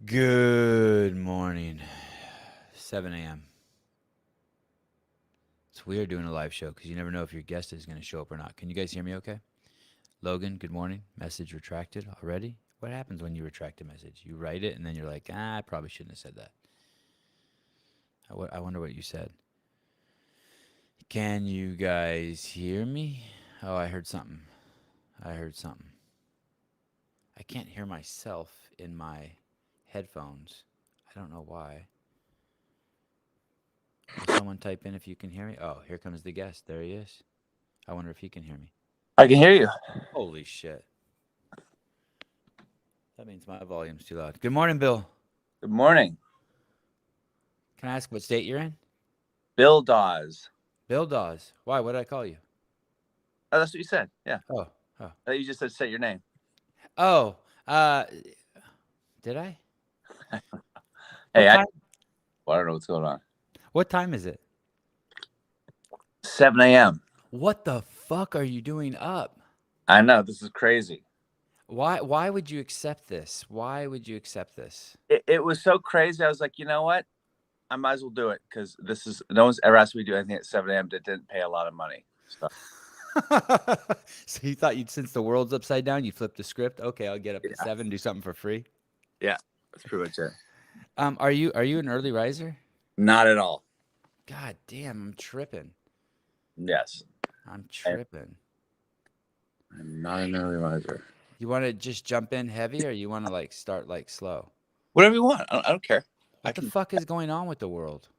Good morning. 7 a.m. It's weird doing a live show because you never know if your guest is going to show up or not. Can you guys hear me okay? Logan, good morning. Message retracted already? What happens when you retract a message? You write it and then you're like, I probably shouldn't have said that. I wonder what you said. Can you guys hear me? Oh, I heard something. I can't hear myself in my headphones. I don't know why. Will someone type in if you can hear me? Oh, here comes the guest. There he is. I wonder if he can hear me. I can hear you. Holy shit. That means my volume's too loud. Good morning, Bill. Good morning. Can I ask what state you're in? Bill Dawes. Bill Dawes. Why? What did I call you? Oh, that's what you said. Yeah. Oh. You just said say your name. Oh. Did I? Hey, I don't know what's going on. What time is it? 7 a.m. What the fuck are you doing up? I know. This is crazy. Why would you accept this? Why would you accept this? It was so crazy. I was like, you know what? I might as well do it because no one's ever asked me to do anything at 7 a.m. that didn't pay a lot of money. So. So you thought since the world's upside down, you flipped the script? Okay, I'll get up at 7, do something for free. Yeah, that's pretty much it. Are you an early riser? Not at all. God damn, I'm tripping. Yes. I'm tripping. I'm not an early riser. You want to just jump in heavy or you want to start slow? Whatever you want. I don't care. What the fuck is going on with the world?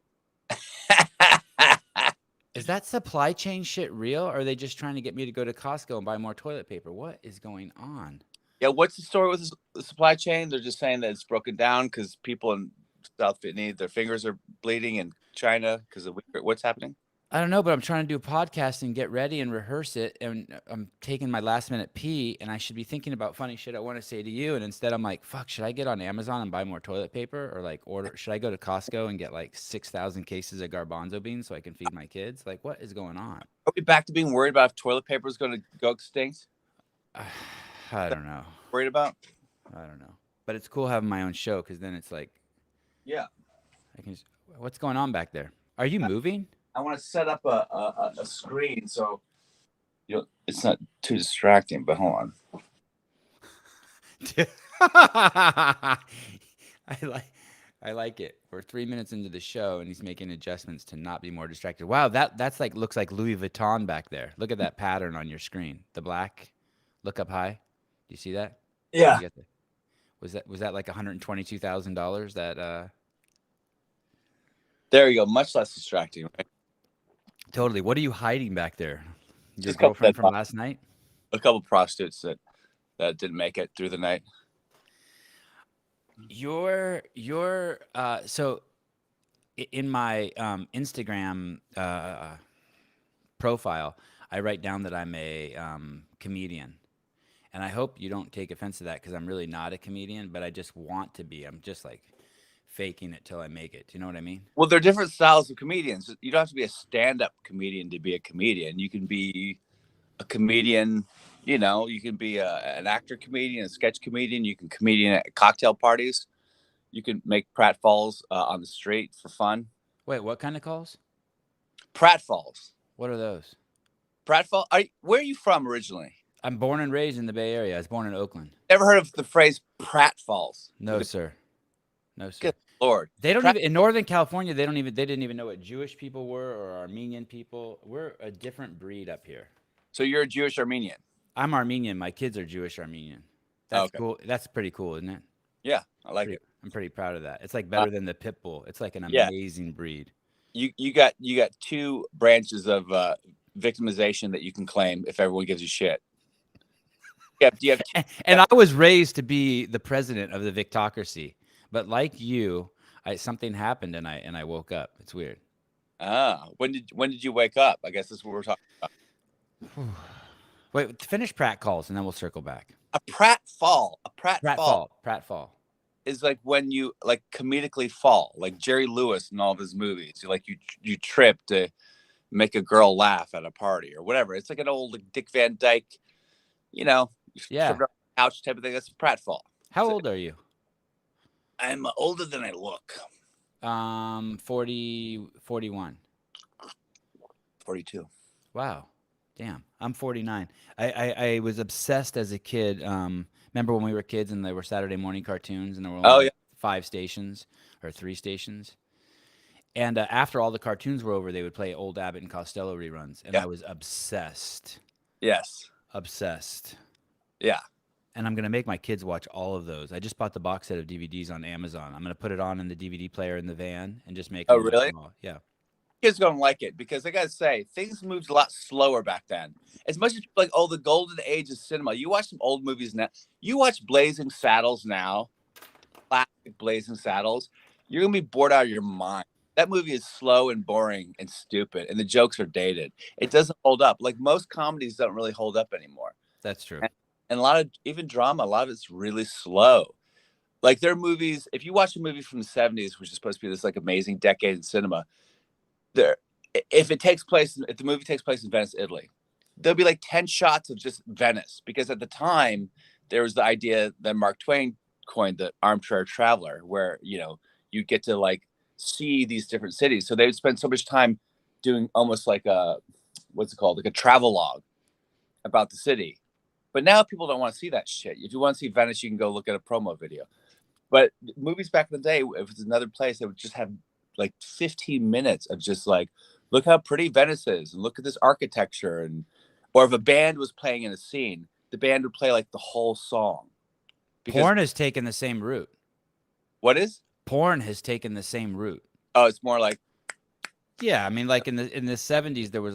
Is that supply chain shit real or are they just trying to get me to go to Costco and buy more toilet paper? What is going on? Yeah, what's the story with the supply chain? They're just saying that it's broken down because people in South Vietnam, their fingers are bleeding in China because of what's happening? I don't know, but I'm trying to do a podcast and get ready and rehearse it. And I'm taking my last minute pee and I should be thinking about funny shit I want to say to you. And instead I'm like, fuck, should I get on Amazon and buy more toilet paper or should I go to Costco and get 6,000 cases of garbanzo beans so I can feed my kids? What is going on? Are we back to being worried about if toilet paper is going to go extinct? I don't know. Worried about? I don't know. But it's cool having my own show because then it's yeah. I can. What's going on back there? Are you moving? I want to set up a screen so it's not too distracting. But hold on. I like it. We're 3 minutes into the show and he's making adjustments to not be more distracted. Wow, that's looks like Louis Vuitton back there. Look at that pattern on your screen. The black. Look up high. Do you see that? Yeah. Was that like $122,000? That There you go. Much less distracting, right? Totally. What are you hiding back there? Your Just girlfriend from last night? A couple prostitutes that didn't make it through the night. So in my Instagram profile, I write down that I'm a comedian. And I hope you don't take offense to that because I'm really not a comedian, but I just want to be. I'm just faking it till I make it. Do you know what I mean? Well, there are different styles of comedians. You don't have to be a stand-up comedian to be a comedian. You can be a comedian, you can be an actor comedian, a sketch comedian. You can comedian at cocktail parties. You can make pratfalls on the street for fun. Wait, what kind of calls? Pratfalls. What are those? Pratfall. Where are you from originally? I'm born and raised in the Bay Area. I was born in Oakland. Ever heard of the phrase pratfalls? No, sir. No, sir. Good Lord. They don't even in Northern California. They didn't even know what Jewish people were or Armenian people. We're a different breed up here. So you're a Jewish Armenian. I'm Armenian. My kids are Jewish Armenian. That's cool. That's pretty cool, isn't it? Yeah, I like it. I'm pretty proud of that. It's better than the pit bull. It's an amazing breed. You got two branches of victimization that you can claim if everyone gives you shit. Yeah, and I was raised to be the president of the Victocracy, but like you, something happened and I woke up. It's weird. When did you wake up? I guess that's what we're talking about. Wait, finish Pratt calls and then we'll circle back. A pratfall. A pratfall. Pratfall is when you comedically fall, like Jerry Lewis in all of his movies. You trip to make a girl laugh at a party or whatever. It's like an old Dick Van Dyke, yeah, couch type of thing. That's a pratfall. How old are you? I'm older than I look. 41. 42. Wow. Damn. I'm 49. I was obsessed as a kid. Remember when we were kids and there were Saturday morning cartoons and there were only Oh, like yeah. 5 stations or 3 stations? And after all the cartoons were over, they would play old Abbott and Costello reruns. And Yeah. I was obsessed. Yes. Obsessed. Yeah. And I'm going to make my kids watch all of those. I just bought the box set of DVDs on Amazon. I'm going to put it on in the DVD player in the van and just make Oh, them watch really? them all. Yeah. Kids gonna like it because I gotta say things moved a lot slower back then. As much as like the golden age of cinema, you watch some old movies now. You watch Blazing Saddles now, classic Blazing Saddles. You're gonna be bored out of your mind. That movie is slow and boring and stupid, and the jokes are dated. It doesn't hold up. Like most comedies don't really hold up anymore. That's true. And a lot of even drama, a lot of it's really slow. Like there are movies. If you watch a movie from the '70s, which is supposed to be this like amazing decade in cinema, if the movie takes place in Venice, Italy, there'll be like 10 shots of just Venice because at the time there was the idea that Mark Twain coined, the armchair traveler, where you get to like see these different cities. So they would spend so much time doing almost like what's it called, like a travel log about the city. But now people don't want to see that shit. If you want to see Venice, you can go look at a promo video. But movies back in the day, if it's another place, they would just have like 15 minutes of just like, look how pretty Venice is, and look at this architecture. Or if a band was playing in a scene, the band would play like the whole song. Porn has taken the same route. What is? Porn has taken the same route. Oh, it's more like. Yeah, I mean, like in the 70s, there was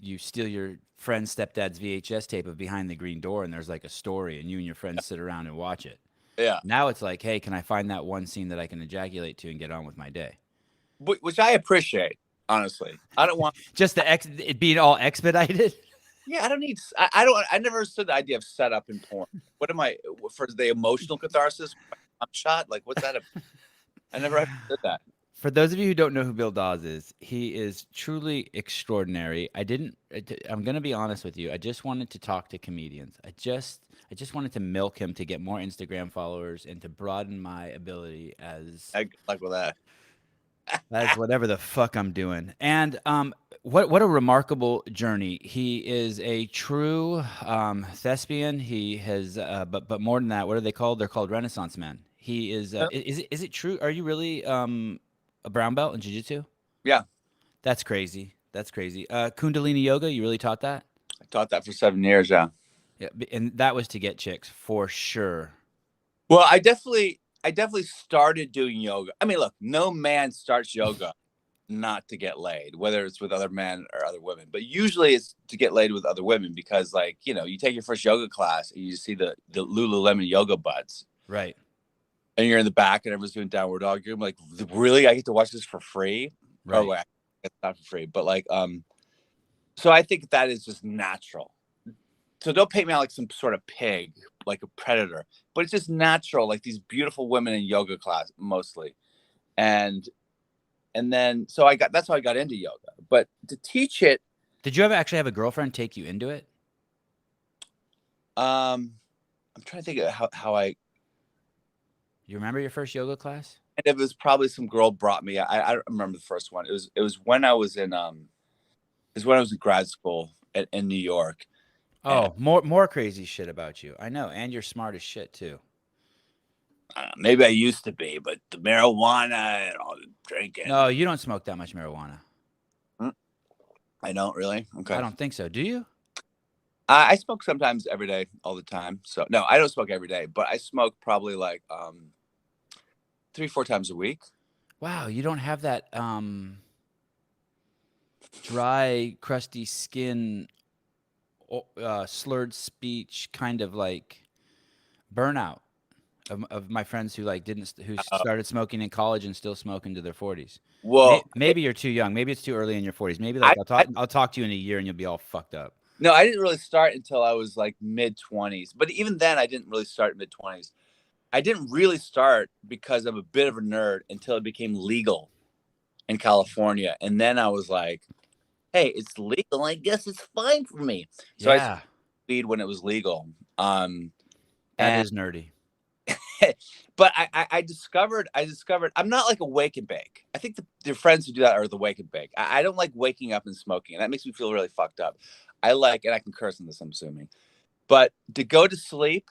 you steal your friend's stepdad's VHS tape of Behind the Green Door, and there's like a story, and you and your friends sit around and watch it. Yeah. Now it's like, hey, can I find that one scene that I can ejaculate to and get on with my day? Which I appreciate, honestly. I don't want just it being all expedited. Yeah, I don't need. I never understood the idea of setup in porn. What am I for the emotional catharsis? I'm shot. Like, what's that? I never understood that. For those of you who don't know who Bill Dawes is, he is truly extraordinary. I'm going to be honest with you. I just wanted to talk to comedians. I just wanted to milk him to get more Instagram followers and to broaden my ability as like with that. As whatever the fuck I'm doing. And what a remarkable journey. He is a true thespian. He has but more than that, what are they called? They're called Renaissance men. He is is it true? Are you really a brown belt in jiu-jitsu? Yeah. That's crazy. That's crazy. Kundalini yoga, you really taught that? I taught that for 7 years, yeah. Yeah, and that was to get chicks for sure. Well, I definitely started doing yoga. I mean, look, no man starts yoga not to get laid, whether it's with other men or other women. But usually it's to get laid with other women because, like, you take your first yoga class and you see the Lululemon yoga butts. Right. And you're in the back and everyone's doing downward dog. You're like, really? I get to watch this for free? Right. Oh, wait, it's not for free. But, like, so I think that is just natural. So don't paint me out like some sort of pig, like a predator, but it's just natural. Like these beautiful women in yoga class, mostly. And then, so that's how I got into yoga, but to teach it. Did you ever actually have a girlfriend take you into it? I'm trying to think of how I. You remember your first yoga class? And it was probably some girl brought me. I don't remember the first one. It was when I was in grad school in New York. Oh, more crazy shit about you. I know, and you're smart as shit too. Maybe I used to be, but the marijuana and all the drinking. No, you don't smoke that much marijuana. I don't really. Okay. I don't think so. Do you? I smoke sometimes every day, all the time. So no, I don't smoke every day, but I smoke probably like 3-4 times a week. Wow, you don't have that dry, crusty skin, slurred speech kind of like burnout of my friends who started smoking in college and still smoke into their 40s. Well, maybe you're too young. Maybe it's too early in your 40s. Maybe like I'll talk to you in a year and you'll be all fucked up. No, I didn't really start until I was like mid-20s. But even then, I didn't really start mid-20s. I didn't really start because I'm a bit of a nerd until it became legal in California. And then I was like, hey, it's legal. I guess it's fine for me. So I smoked weed when it was legal. That is nerdy. but I discovered I'm not like a wake and bake. I think the friends who do that are the wake and bake. I don't like waking up and smoking, and that makes me feel really fucked up. I like, and I can curse on this, I'm assuming, but to go to sleep,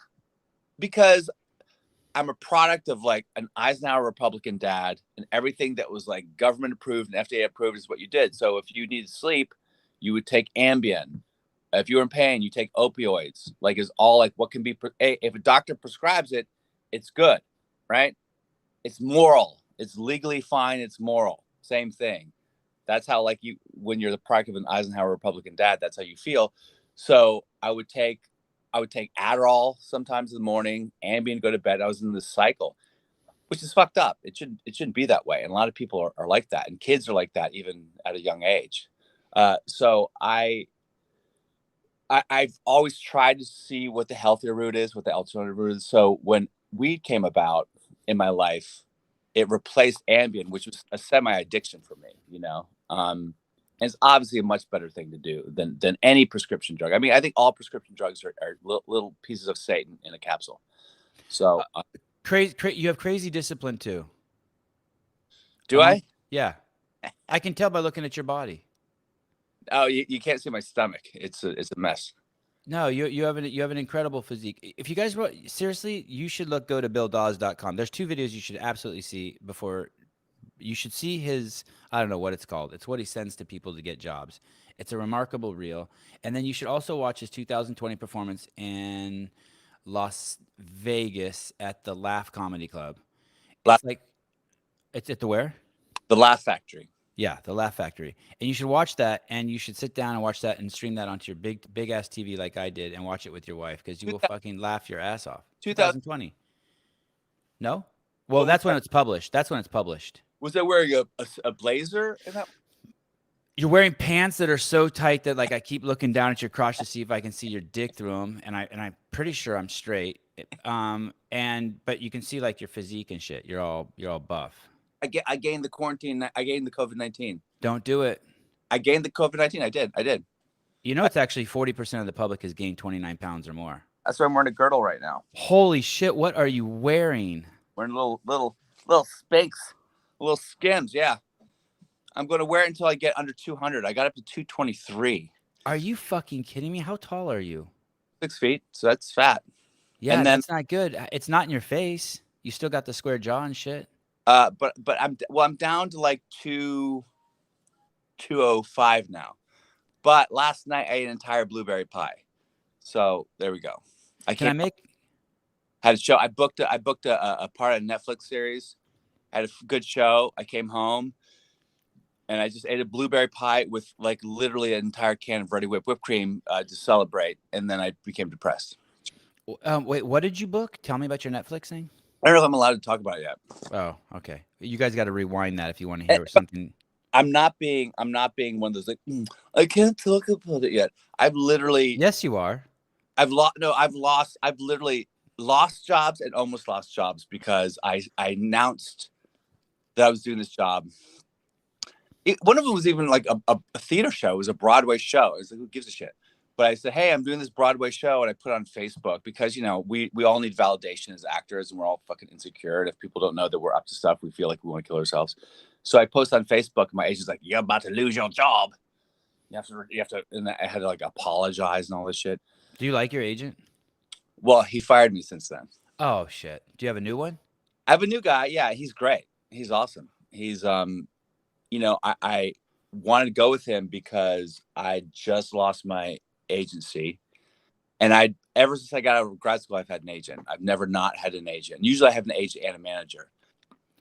because I'm a product of like an Eisenhower Republican dad, and everything that was like government approved and FDA approved is what you did. So if you needed sleep, you would take Ambien. If you were in pain, you take opioids. Like, is all like what can be. If a doctor prescribes it, it's good, right? It's moral. It's legally fine. It's moral. Same thing. That's how, like, you, when you're the product of an Eisenhower Republican dad, that's how you feel. So I would take Adderall sometimes in the morning, Ambien to go to bed. I was in this cycle, which is fucked up. It shouldn't be that way. And a lot of people are like that, and kids are like that even at a young age. So I've always tried to see what the healthier route is, what the alternative route is. So when weed came about in my life, it replaced Ambien, which was a semi-addiction for me, and it's obviously a much better thing to do than any prescription drug. I mean, I think all prescription drugs are little pieces of Satan in a capsule. So Crazy, you have crazy discipline too. do I? Yeah, I can tell by looking at your body. Oh, you can't see my stomach. It's a mess. No, you have an incredible physique. If you guys seriously, you should go to BillDawes.com. There's 2 videos you should absolutely see before. You should see his, I don't know what it's called. It's what he sends to people to get jobs. It's a remarkable reel. And then you should also watch his 2020 performance in Las Vegas at the Laugh Comedy Club. It's at the where? The Laugh Factory. Yeah, the Laugh Factory. And you should watch that, and you should sit down and watch that and stream that onto your big ass TV like I did, and watch it with your wife, because you will fucking laugh your ass off. 2020. No? Well, that's when it's published. Was that wearing a blazer in that? You're wearing pants that are so tight that, like, I keep looking down at your crotch to see if I can see your dick through them, and I'm pretty sure I'm straight. But you can see, like, your physique and shit. You're all buff. I gained the quarantine. I gained the COVID-19. Don't do it. I gained the COVID-19. I did. It's actually 40% of the public has gained 29 pounds or more. That's why I'm wearing a girdle right now. Holy shit! What are you wearing? Wearing little Spanx, little Skims. Yeah, I'm going to wear it until I get under 200. I got up to 223. Are you fucking kidding me? How tall are you? 6 feet. So that's fat. Yeah, and that's not good. It's not in your face. You still got the square jaw and shit. But I'm down to like 205 now. But last night I ate an entire blueberry pie. So there we go. Had a show. I booked a part of a Netflix series. I had a good show. I came home and I just ate a blueberry pie with like literally an entire can of Ready Whipped whipped cream to celebrate. And then I became depressed. Wait, what did you book? Tell me about your Netflix thing. I don't know if I'm allowed to talk about it yet. Oh, okay. You guys got to rewind that if you want to hear something. I'm not being one of those like I can't talk about it yet. I've literally. Yes, you are. I've literally lost jobs and almost lost jobs because I announced that I was doing this job. One of them was even like a theater show. It was a Broadway show. I was like, who gives a shit? But I said, hey, I'm doing this Broadway show, and I put it on Facebook because, we all need validation as actors, and we're all fucking insecure. And if people don't know that we're up to stuff, we feel like we want to kill ourselves. So I post on Facebook, and my agent's like, you're about to lose your job. You have to, and I had to like apologize and all this shit. Do you like your agent? Well, he fired me since then. Oh, shit. Do you have a new one? I have a new guy. Yeah, he's great. He's awesome. He's, I wanted to go with him because I just lost my agency, and ever since I got out of grad school, I've had an agent. I've never not had an agent. Usually I have an agent and a manager.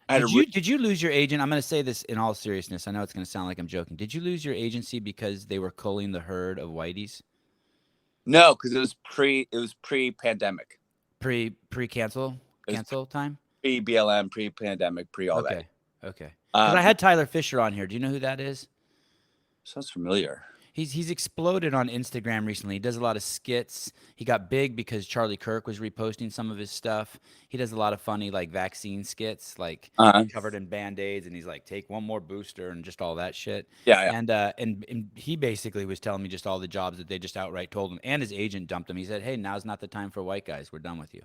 Did you lose your agent? I'm going to say this in all seriousness. I know it's going to sound like I'm joking. Did you lose your agency because they were culling the herd of whiteys? No, because it was pre-pandemic. Pre-cancel time? Pre-BLM, pre-pandemic, pre-all that. Okay. Because I had Tyler Fisher on here. Do you know who that is? Sounds familiar. He's exploded on Instagram recently. He does a lot of skits. He got big because Charlie Kirk was reposting some of his stuff. He does a lot of funny like vaccine skits, like covered in Band-Aids, and he's like, take one more booster and just all that shit. Yeah. And he basically was telling me just all the jobs that they just outright told him, and his agent dumped him. He said, hey, now's not the time for white guys. We're done with you.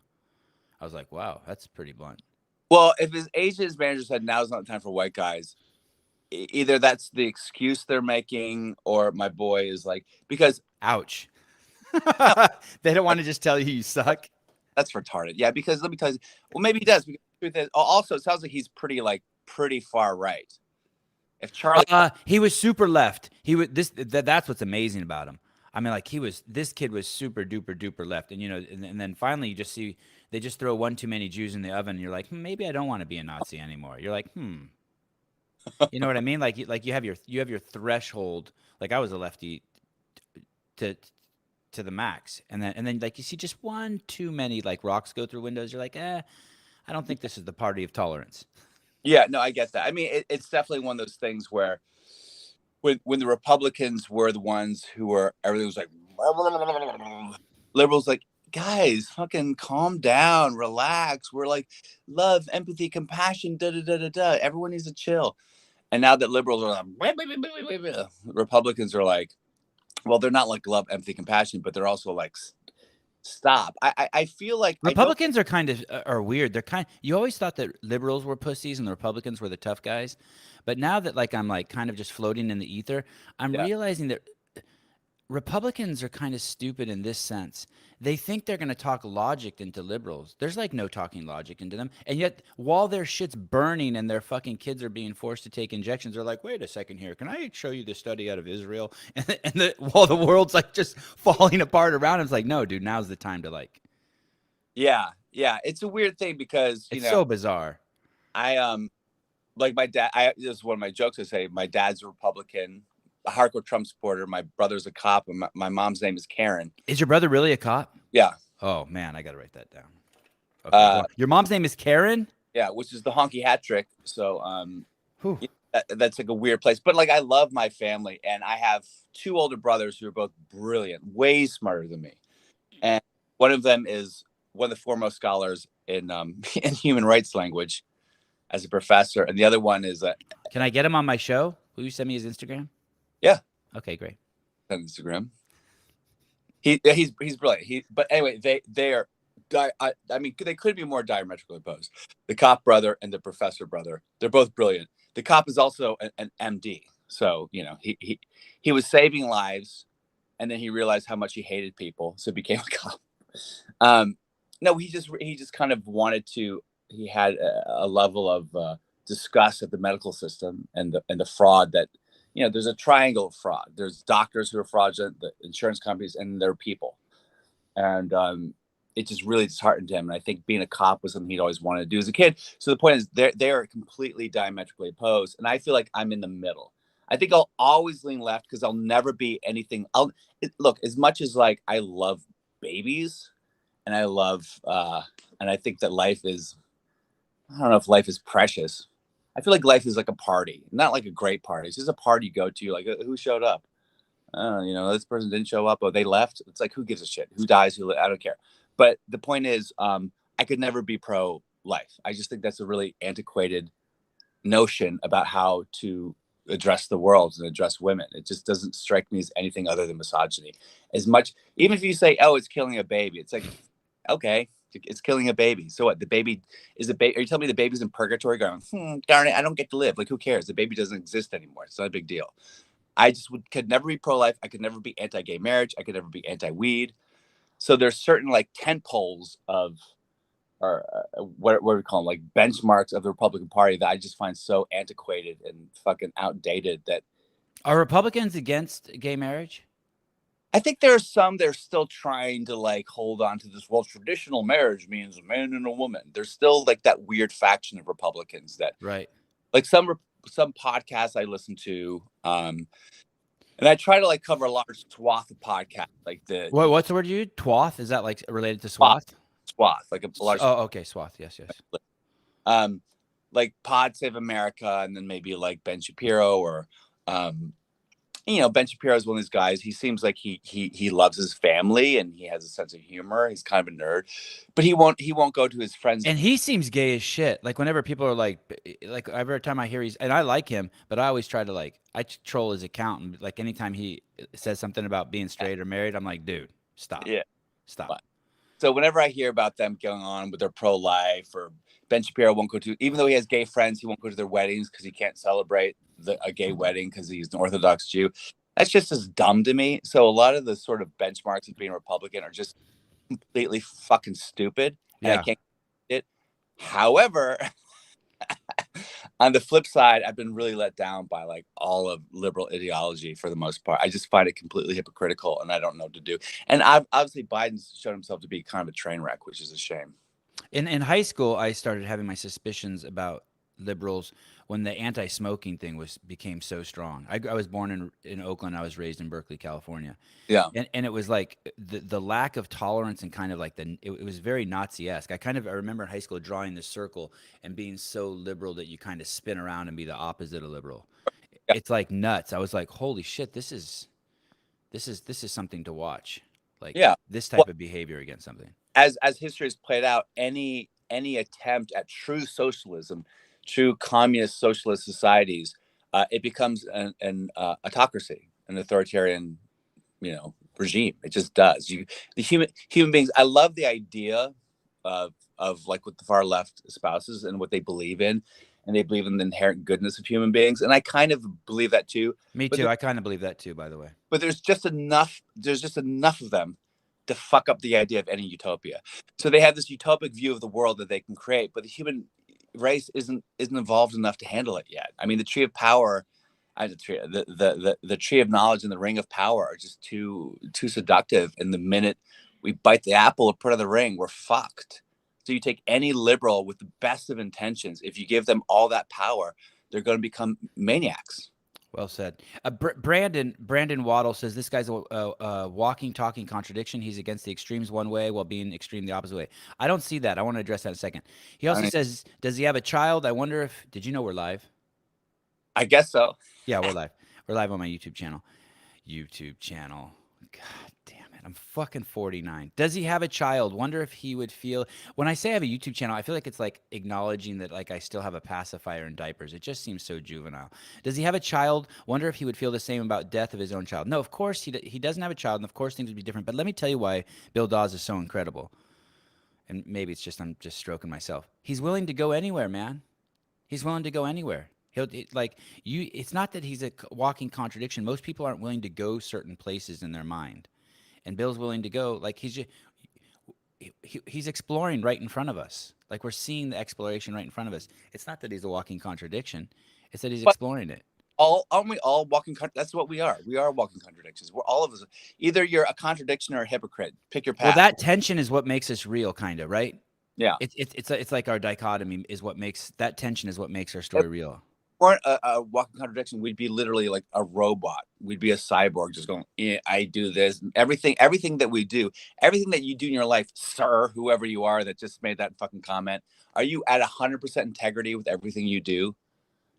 was like, wow, that's pretty blunt. Well, if his agent, his manager said now's not the time for white guys, either that's the excuse they're making, or my boy is like, because Ouch. no, They don't want to just tell you suck. that's retarded. Yeah, because let me tell you, well, maybe he does. Because the truth is, also, it sounds like he's pretty far right. If Charlie, He was super left. He was that's what's amazing about him. I mean, like this kid was super duper duper left, and and then finally you just see they just throw one too many Jews in the oven, and you're like, maybe I don't want to be a Nazi anymore. You're like, you know what I mean? Like you have your threshold. Like I was a lefty to the max, and then like you see just one too many like rocks go through windows. You're like, I don't think this is the party of tolerance. yeah, no, I get that. I mean, it's definitely one of those things where when the Republicans were the ones who were, everything was like, liberals like, guys, fucking calm down, relax. We're like love, empathy, compassion, da da da da da. Everyone needs to chill. And now that liberals are like, Republicans are like, well, they're not like love, empathy, compassion, but they're also like, stop. I feel like Republicans are kind of are weird. They're you always thought that liberals were pussies and the Republicans were the tough guys, but now that like I'm like kind of just floating in the ether, I'm yeah, realizing that Republicans are kind of stupid in this sense. They think they're going to talk logic into liberals. There's like no talking logic into them. And yet, while their shit's burning and their fucking kids are being forced to take injections, they're like, wait a second here. Can I show you this study out of Israel? While the world's like just falling apart around him, it's like, no, dude, now's the time to like. yeah, yeah. It's a weird thing because, It's so bizarre. I, like my dad, this is one of my jokes. I say my dad's a Republican, a hardcore Trump supporter. My brother's a cop, and my mom's name is Karen. Is your brother really a cop? Yeah. Oh, man, I got to write that down. Okay. Your mom's name is Karen? Yeah, which is the honky hat trick. So, Whew. that's like a weird place. But like, I love my family, and I have two older brothers who are both brilliant, way smarter than me. And one of them is one of the foremost scholars in in human rights language as a professor, and the other one is Can I get him on my show? Will you send me his Instagram? yeah, Okay, great. on Instagram. He's brilliant. But anyway, they are. I mean, they could be more diametrically opposed. The cop brother and the professor brother, they're both brilliant. The cop is also an MD, so he was saving lives, and then he realized how much he hated people, so he became a cop. No, he just kind of wanted to. He had a level of disgust at the medical system and the fraud that, there's a triangle of fraud. There's doctors who are fraudulent, the insurance companies, and their people. And it just really disheartened him. And I think being a cop was something he'd always wanted to do as a kid. So the point is, they are completely diametrically opposed. And I feel like I'm in the middle. I think I'll always lean left because I'll never be anything. Look, as much as like I love babies, and I love, and I think that life is, I don't know if life is precious. I feel like life is like a party, not like a great party. It's just a party you go to. Like, who showed up? This person didn't show up. Oh, they left. It's like, who gives a shit? Who dies? I don't care. But the point is, I could never be pro life. I just think that's a really antiquated notion about how to address the world and address women. It just doesn't strike me as anything other than misogyny. As much, even if you say, oh, it's killing a baby, it's like, okay, it's killing a baby. So what? The baby is a baby. Are you telling me the baby's in purgatory going, darn it, I don't get to live? Like, who cares? The baby doesn't exist anymore. It's not a big deal. I just could never be pro-life. I could never be anti-gay marriage. I could never be anti-weed. So there's certain like tent poles of, or what do we call them? Like benchmarks of the Republican Party that I just find so antiquated and fucking outdated that. Are Republicans against gay marriage? I think there are some that are still trying to like hold on to this. Well, traditional marriage means a man and a woman. There's still like that weird faction of Republicans that, right? Like some podcasts I listen to, and I try to like cover a large swath of podcasts, like What's the word you use? Twath? Is that like related to swath? Swath, like a large. Oh, okay, swath. Yes. Like Pod Save America, and then maybe like Ben Shapiro, or Ben Shapiro is one of these guys. He seems like he loves his family and he has a sense of humor. He's kind of a nerd, but he won't go to his friends. And he seems gay as shit. Like whenever people are like every time I hear and I like him, but I always try to I troll his account, and like anytime he says something about being straight or married, I'm like, dude, stop. Yeah, stop. So whenever I hear about them going on with their pro-life, or Ben Shapiro won't go to, even though he has gay friends, he won't go to their weddings because he can't celebrate a gay wedding because he's an Orthodox Jew. That's just as dumb to me. So a lot of the sort of benchmarks of being Republican are just completely fucking stupid, and I Yeah. can't get it. However, on the flip side, I've been really let down by like all of liberal ideology for the most part. I just find it completely hypocritical, and I don't know what to do. And obviously Biden's shown himself to be kind of a train wreck, which is a shame. In high school, I started having my suspicions about liberals when the anti-smoking thing became so strong. I was born in Oakland. I was raised in Berkeley, California. Yeah. And it was like the lack of tolerance and kind of like it was very Nazi-esque. I remember in high school drawing this circle and being so liberal that you kind of spin around and be the opposite of liberal. Yeah. It's like nuts. I was like, holy shit, this is something to watch. Like Yeah. this Well, type of behavior against something. as history has played out, any attempt at true socialism, true communist socialist societies, it becomes an autocracy, an authoritarian, regime. It just does. The human beings. I love the idea of like what the far left espouses and what they believe in, and they believe in the inherent goodness of human beings, and I kind of believe that too. Me But too. I kind of believe that too, by the way. but there's just enough. There's just enough of them to fuck up the idea of any utopia. So they have this utopic view of the world that they can create, but the human race isn't evolved enough to handle it yet. I mean, the tree of power, the tree of knowledge and the ring of power are just too seductive. And the minute we bite the apple or put on the ring, we're fucked. So you take any liberal with the best of intentions, if you give them all that power, they're going to become maniacs. Well said. Brandon Waddle says this guy's a walking, talking contradiction. He's against the extremes one way while being extreme the opposite way. I don't see that. I want to address that in a second. He also says, does he have a child? I wonder if, did you know we're live? I guess so. Yeah, we're live. We're live on my YouTube channel. God damn it. I'm fucking 49. Does he have a child? Wonder if he would feel, when I say I have a YouTube channel, I feel like it's like acknowledging that like I still have a pacifier in diapers. It just seems so juvenile. Does he have a child? Wonder if he would feel the same about death of his own child. No, of course he doesn't have a child, and of course things would be different. But let me tell you why Bill Dawes is so incredible. And maybe it's just I'm just stroking myself. He's willing to go anywhere, man. He's willing to go anywhere. It's not that he's a walking contradiction. Most people aren't willing to go certain places in their mind, and Bill's willing to go. Like he's exploring right in front of us. Like we're seeing the exploration right in front of us. It's not that he's a walking contradiction. It's that he's exploring it. Aren't we all walking? That's what we are. We are walking contradictions. We're all of us. Either you're a contradiction or a hypocrite. Pick your path. Well, that tension is what makes us real, kind of, right? Yeah. It's like our dichotomy is what makes that tension is what makes our story real. Weren't a walking contradiction, we'd be literally like a robot. We'd be a cyborg just going, yeah, I do this. Everything that we do, everything that you do in your life, sir, whoever you are that just made that fucking comment, are you at 100% integrity with everything you do?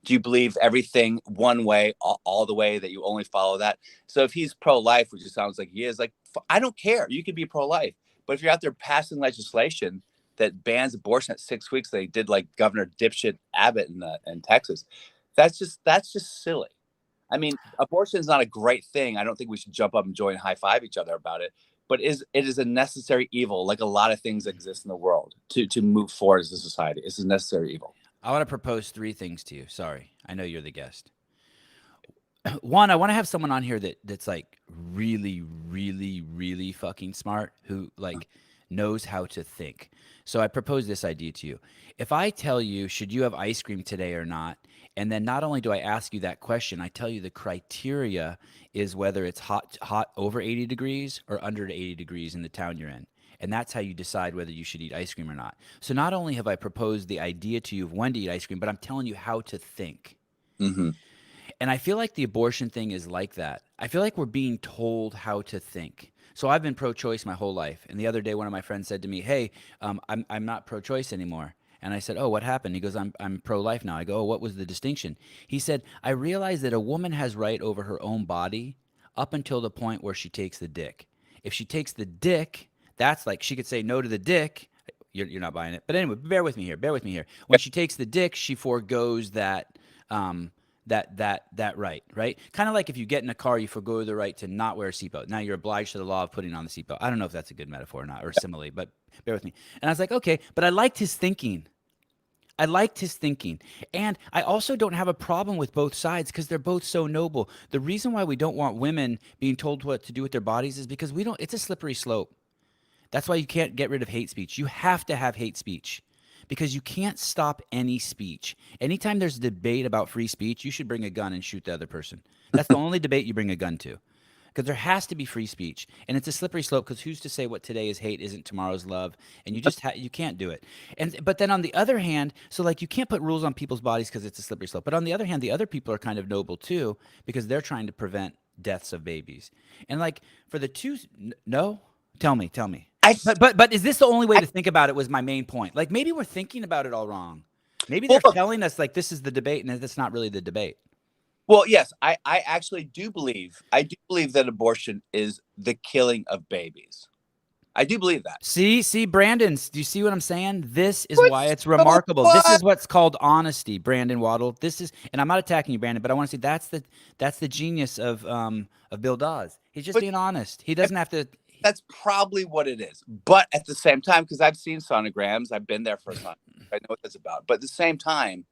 Do you believe everything one way, all the way, that you only follow that? So if he's pro-life, which it sounds like he is, like, I don't care. You could be pro-life. But if you're out there passing legislation that bans abortion at 6 weeks, they did like Governor dipshit Abbott in Texas. That's just silly. I mean, abortion is not a great thing. I don't think we should jump up and join and high five each other about it. But it is a necessary evil, like a lot of things that exist in the world to move forward as a society. It's a necessary evil. I want to propose 3 things to you. Sorry, I know you're the guest. One, I want to have someone on here that's like really, really, really fucking smart, who like knows how to think. So I propose this idea to you. If I tell you, should you have ice cream today or not? And then not only do I ask you that question, I tell you the criteria is whether it's hot over 80 degrees or under 80 degrees in the town you're in. And that's how you decide whether you should eat ice cream or not. So not only have I proposed the idea to you of when to eat ice cream, but I'm telling you how to think. Mm-hmm. And I feel like the abortion thing is like that. I feel like we're being told how to think. So I've been pro-choice my whole life. And the other day, one of my friends said to me, hey, I'm not pro-choice anymore. And I said, oh, what happened? He goes, I'm pro-life now. I go, oh, what was the distinction? He said, I realized that a woman has right over her own body up until the point where she takes the dick. If she takes the dick, that's like, she could say no to the dick. You're not buying it. But anyway, bear with me here. When she takes the dick, she foregoes that that right? Kind of like if you get in a car, you forgo the right to not wear a seatbelt. Now you're obliged to the law of putting on the seatbelt. I don't know if that's a good metaphor or not, or simile, but bear with me. And I was like, okay, but I liked his thinking. And I also don't have a problem with both sides because they're both so noble. The reason why we don't want women being told what to do with their bodies is because it's a slippery slope. That's why you can't get rid of hate speech. You have to have hate speech because you can't stop any speech. Anytime there's a debate about free speech, you should bring a gun and shoot the other person. That's the only debate you bring a gun to. Because there has to be free speech, and it's a slippery slope. Because who's to say what today is hate isn't tomorrow's love? And you just you can't do it. But then on the other hand, so like you can't put rules on people's bodies because it's a slippery slope. But on the other hand, the other people are kind of noble too because they're trying to prevent deaths of babies. And like for the two, no, tell me. But is this the only way to think about it? Was my main point. Like maybe we're thinking about it all wrong. Maybe they're telling us like this is the debate, and that's not really the debate. Well, yes, I actually do believe that abortion is the killing of babies. I do believe that. See, Brandon, do you see what I'm saying? This is why it's remarkable. This is what's called honesty, Brandon Waddle. This is, and I'm not attacking you, Brandon, but I want to say that's the genius of Bill Dawes. He's just being honest. He doesn't have to. That's probably what it is. But at the same time, because I've seen sonograms, I've been there for a time. I know what that's about. But at the same time,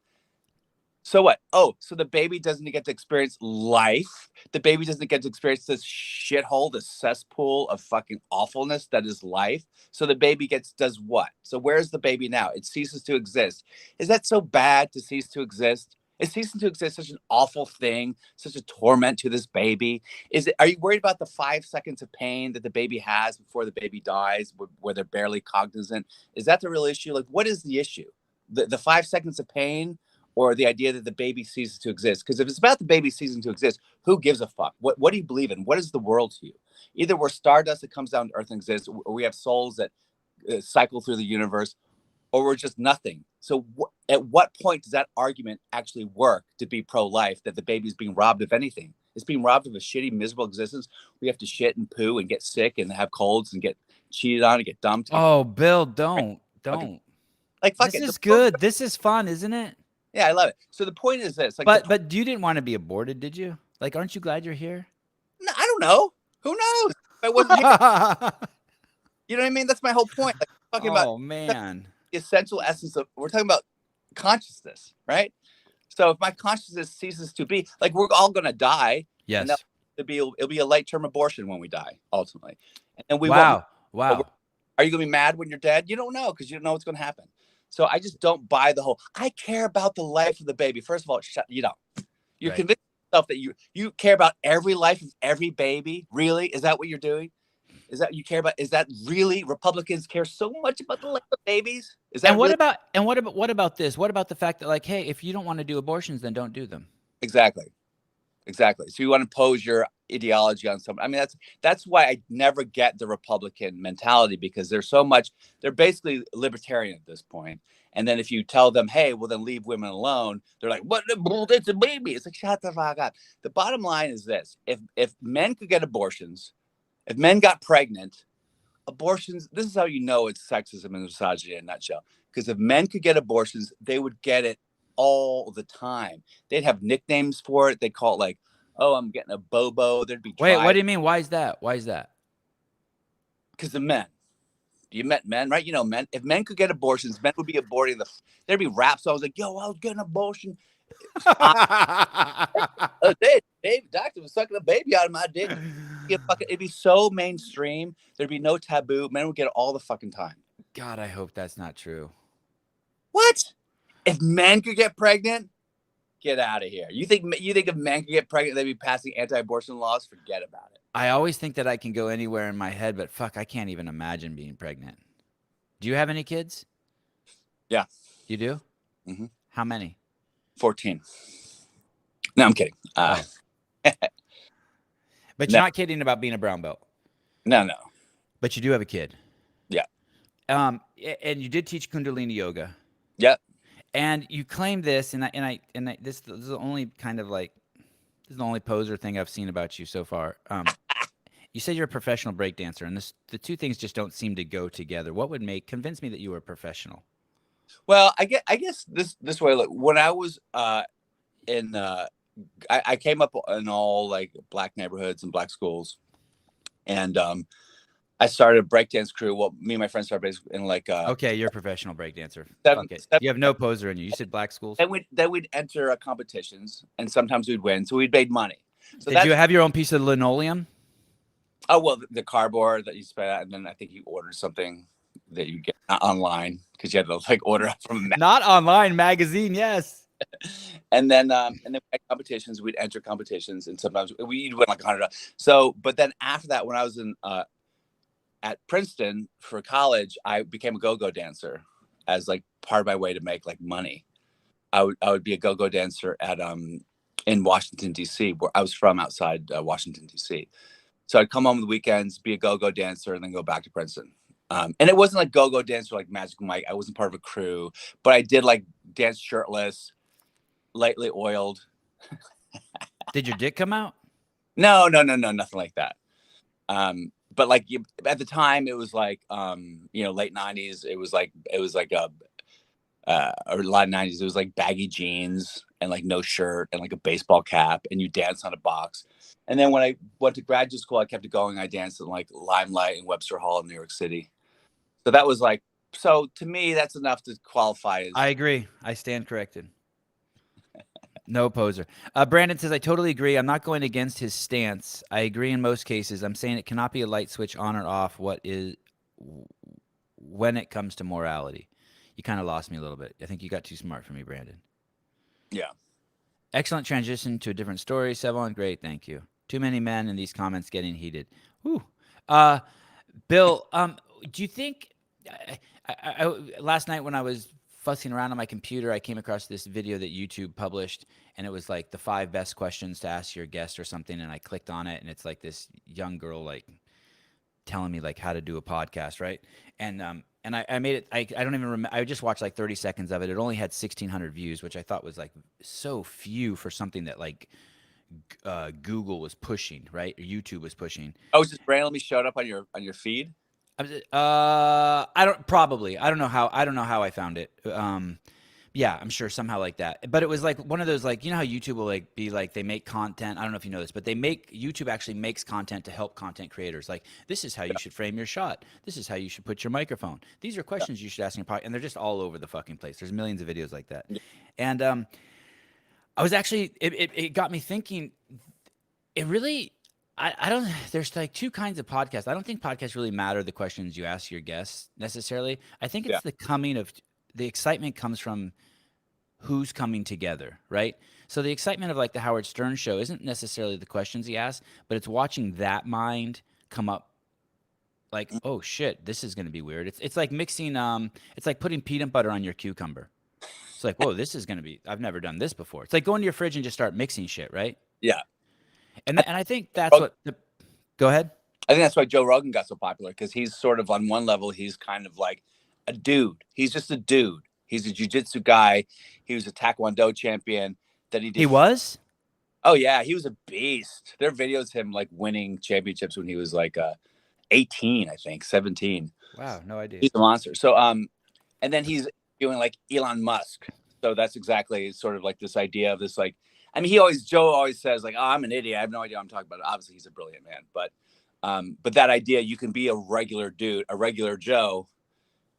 so what? Oh, so the baby doesn't get to experience life. The baby doesn't get to experience this shithole, this cesspool of fucking awfulness that is life. So the baby does what? So where's the baby now? It ceases to exist. Is that so bad to cease to exist? Is ceasing to exist such an awful thing, such a torment to this baby? Are you worried about the 5 seconds of pain that the baby has before the baby dies, where they're barely cognizant? Is that the real issue? Like, what is the issue? The 5 seconds of pain, or the idea that the baby ceases to exist? Because if it's about the baby ceasing to exist, who gives a fuck? What do you believe in? What is the world to you? Either we're stardust that comes down to earth and exists, or we have souls that cycle through the universe, or we're just nothing. So at what point does that argument actually work to be pro-life, that the baby's being robbed of anything? It's being robbed of a shitty, miserable existence. We have to shit and poo and get sick and have colds and get cheated on and get dumped. Oh, Bill, don't. Like, fuck this it. Is good. This is fun, isn't it? Yeah, I love it. So the point is this. Like, but you didn't want to be aborted, did you? Like, aren't you glad you're here? No, I don't know. Who knows? If I wasn't here. You know what I mean? That's my whole point. Like, talking about man, the essential essence of, we're talking about consciousness, right? So if my consciousness ceases to be, like, we're all going to die. Yes. And it'll be a late-term abortion when we die, ultimately. And we Wow. Are you going to be mad when you're dead? You don't know, because you don't know what's going to happen. So I just don't buy the whole, I care about the life of the baby. First of all, you don't. You're right. Convinced yourself that you care about every life of every baby. Really? Is that what you're doing? Is that really Republicans care so much about the life of babies? Is that what about this? What about the fact that, like, hey, if you don't want to do abortions, then don't do them. Exactly. So you want to impose your ideology on someone. I mean, that's why I never get the Republican mentality, because they're basically libertarian at this point. And then if you tell them, hey, well, then leave women alone, they're like, what? It's a baby. It's like, shut the fuck up. The bottom line is this. If men could get abortions, if men got pregnant, abortions, this is how you know it's sexism and misogyny in a nutshell. Because if men could get abortions, they would get it all the time. They'd have nicknames for it. They call it like, oh, I'm getting a bobo. There'd be Wait, what do you mean? Why is that? Because the men. You met men, right? You know, men. If men could get abortions, men would be aborting there'd be rap songs like, yo, I was getting an abortion. Baby, doctor was sucking a baby out of my dick. It'd be so mainstream. There'd be no taboo. Men would get it all the fucking time. God, I hope that's not true. What? If men could get pregnant, get out of here. You think if men could get pregnant, they'd be passing anti-abortion laws? Forget about it. I always think that I can go anywhere in my head, but fuck, I can't even imagine being pregnant. Do you have any kids? Yeah. You do? Mm-hmm. How many? 14. No, I'm kidding. But you're not kidding about being a brown belt. No. But you do have a kid. Yeah. And you did teach Kundalini yoga. Yep. And you claim this, and this is the only kind of like, this is the only poser thing I've seen about you so far. You said you're a professional breakdancer, and the two things just don't seem to go together. What would convince me that you were a professional? Well, I guess this way. Look, when I was in I came up in all like black neighborhoods and black schools, and I started a breakdance crew. Well, me and my friends started in like Okay, you're a professional breakdancer. seven, Fuck it. seven. You have no poser in you. You said black schools. Then we'd enter competitions, and sometimes we'd win, so we'd made money. So Did you that's have your own piece of linoleum? oh well, the cardboard that you spent out, and then I think you ordered something that you get online because you had to like order from a Not online magazine. Yes. and then we had competitions. We'd enter competitions, and sometimes we'd win like $100. So, but then after that, when I was in at Princeton for college, I became a go-go dancer as like part of my way to make like money. I would be a go-go dancer at in Washington D.C., where I was from, outside Washington D.C. So I'd come home on the weekends, be a go-go dancer, and then go back to Princeton. And it wasn't like go-go dancer like Magic Mike. I wasn't part of a crew, but I did like dance shirtless, lightly oiled. Did your dick come out? No, nothing like that. But like at the time, it was like late '90s. It was like or late '90s. It was like baggy jeans and like no shirt and like a baseball cap, and you dance on a box. And then when I went to graduate school, I kept it going. I danced in like Limelight and Webster Hall in New York City. So that was like, so to me, that's enough to qualify as. I agree. I stand corrected. No poser. Brandon says, I totally agree. I'm not going against his stance. I agree in most cases. I'm saying it cannot be a light switch on or off when it comes to morality. You kind of lost me a little bit. I think you got too smart for me, Brandon. Yeah. Excellent transition to a different story, Sevan. Great, thank you. Too many men in these comments getting heated. Whew. Bill, do you think last night when I was fussing around on my computer, I came across this video that YouTube published, and it was like the 5 best questions to ask your guest or something, and I clicked on it, and it's like this young girl like telling me like how to do a podcast, right? And I made it. I don't even remember. I just watched like 30 seconds of it. It only had 1,600 views, which I thought was like so few for something that like Google was pushing, right? Or YouTube was pushing. Oh, just randomly showed up on your feed. I don't know how I found it. Yeah, I'm sure somehow like that. But it was like one of those, like, you know how YouTube will like be like, they make content. I don't know if you know this, but YouTube actually makes content to help content creators. Like, this is how you should frame your shot. This is how you should put your microphone. These are questions you should ask in your podcast. And they're just all over the fucking place. There's millions of videos like that. And I was actually, it got me thinking, it really, I don't, there's like 2 kinds of podcasts. I don't think podcasts really matter the questions you ask your guests necessarily. I think it's the excitement comes from who's coming together, right? So the excitement of like the Howard Stern show isn't necessarily the questions he asks, but it's watching that mind come up like, oh shit, this is going to be weird. It's like mixing, it's like putting peanut butter on your cucumber. It's like, whoa, this is going to be, I've never done this before. It's like going to your fridge and just start mixing shit, right? Yeah. And I think that's what. Go ahead. I think that's why Joe Rogan got so popular, because he's sort of, on one level, he's kind of like a dude. He's just a dude. He's a jiu-jitsu guy. He was a taekwondo champion. He was? Oh yeah, he was a beast. There are videos of him like winning championships when he was like 18, I think, 17. Wow, no idea. He's a monster. So and then he's doing like Elon Musk. So that's exactly sort of like this idea of this, like, I mean, Joe always says like, oh, I'm an idiot. I have no idea what I'm talking about. Obviously, he's a brilliant man. But that idea, you can be a regular dude, a regular Joe,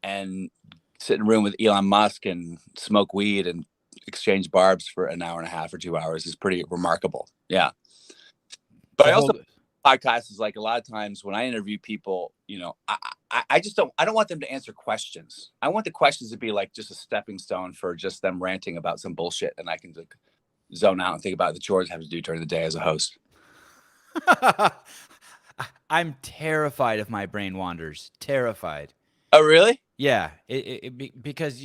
and sit in a room with Elon Musk and smoke weed and exchange barbs for an hour and a half or 2 hours is pretty remarkable. Yeah. But I also, podcasts is like, a lot of times when I interview people, you know, I don't want them to answer questions. I want the questions to be like just a stepping stone for just them ranting about some bullshit, and I can like zone out and think about the chores I have to do during the day as a host. I'm terrified if my brain wanders. Terrified. Oh, really? Yeah, because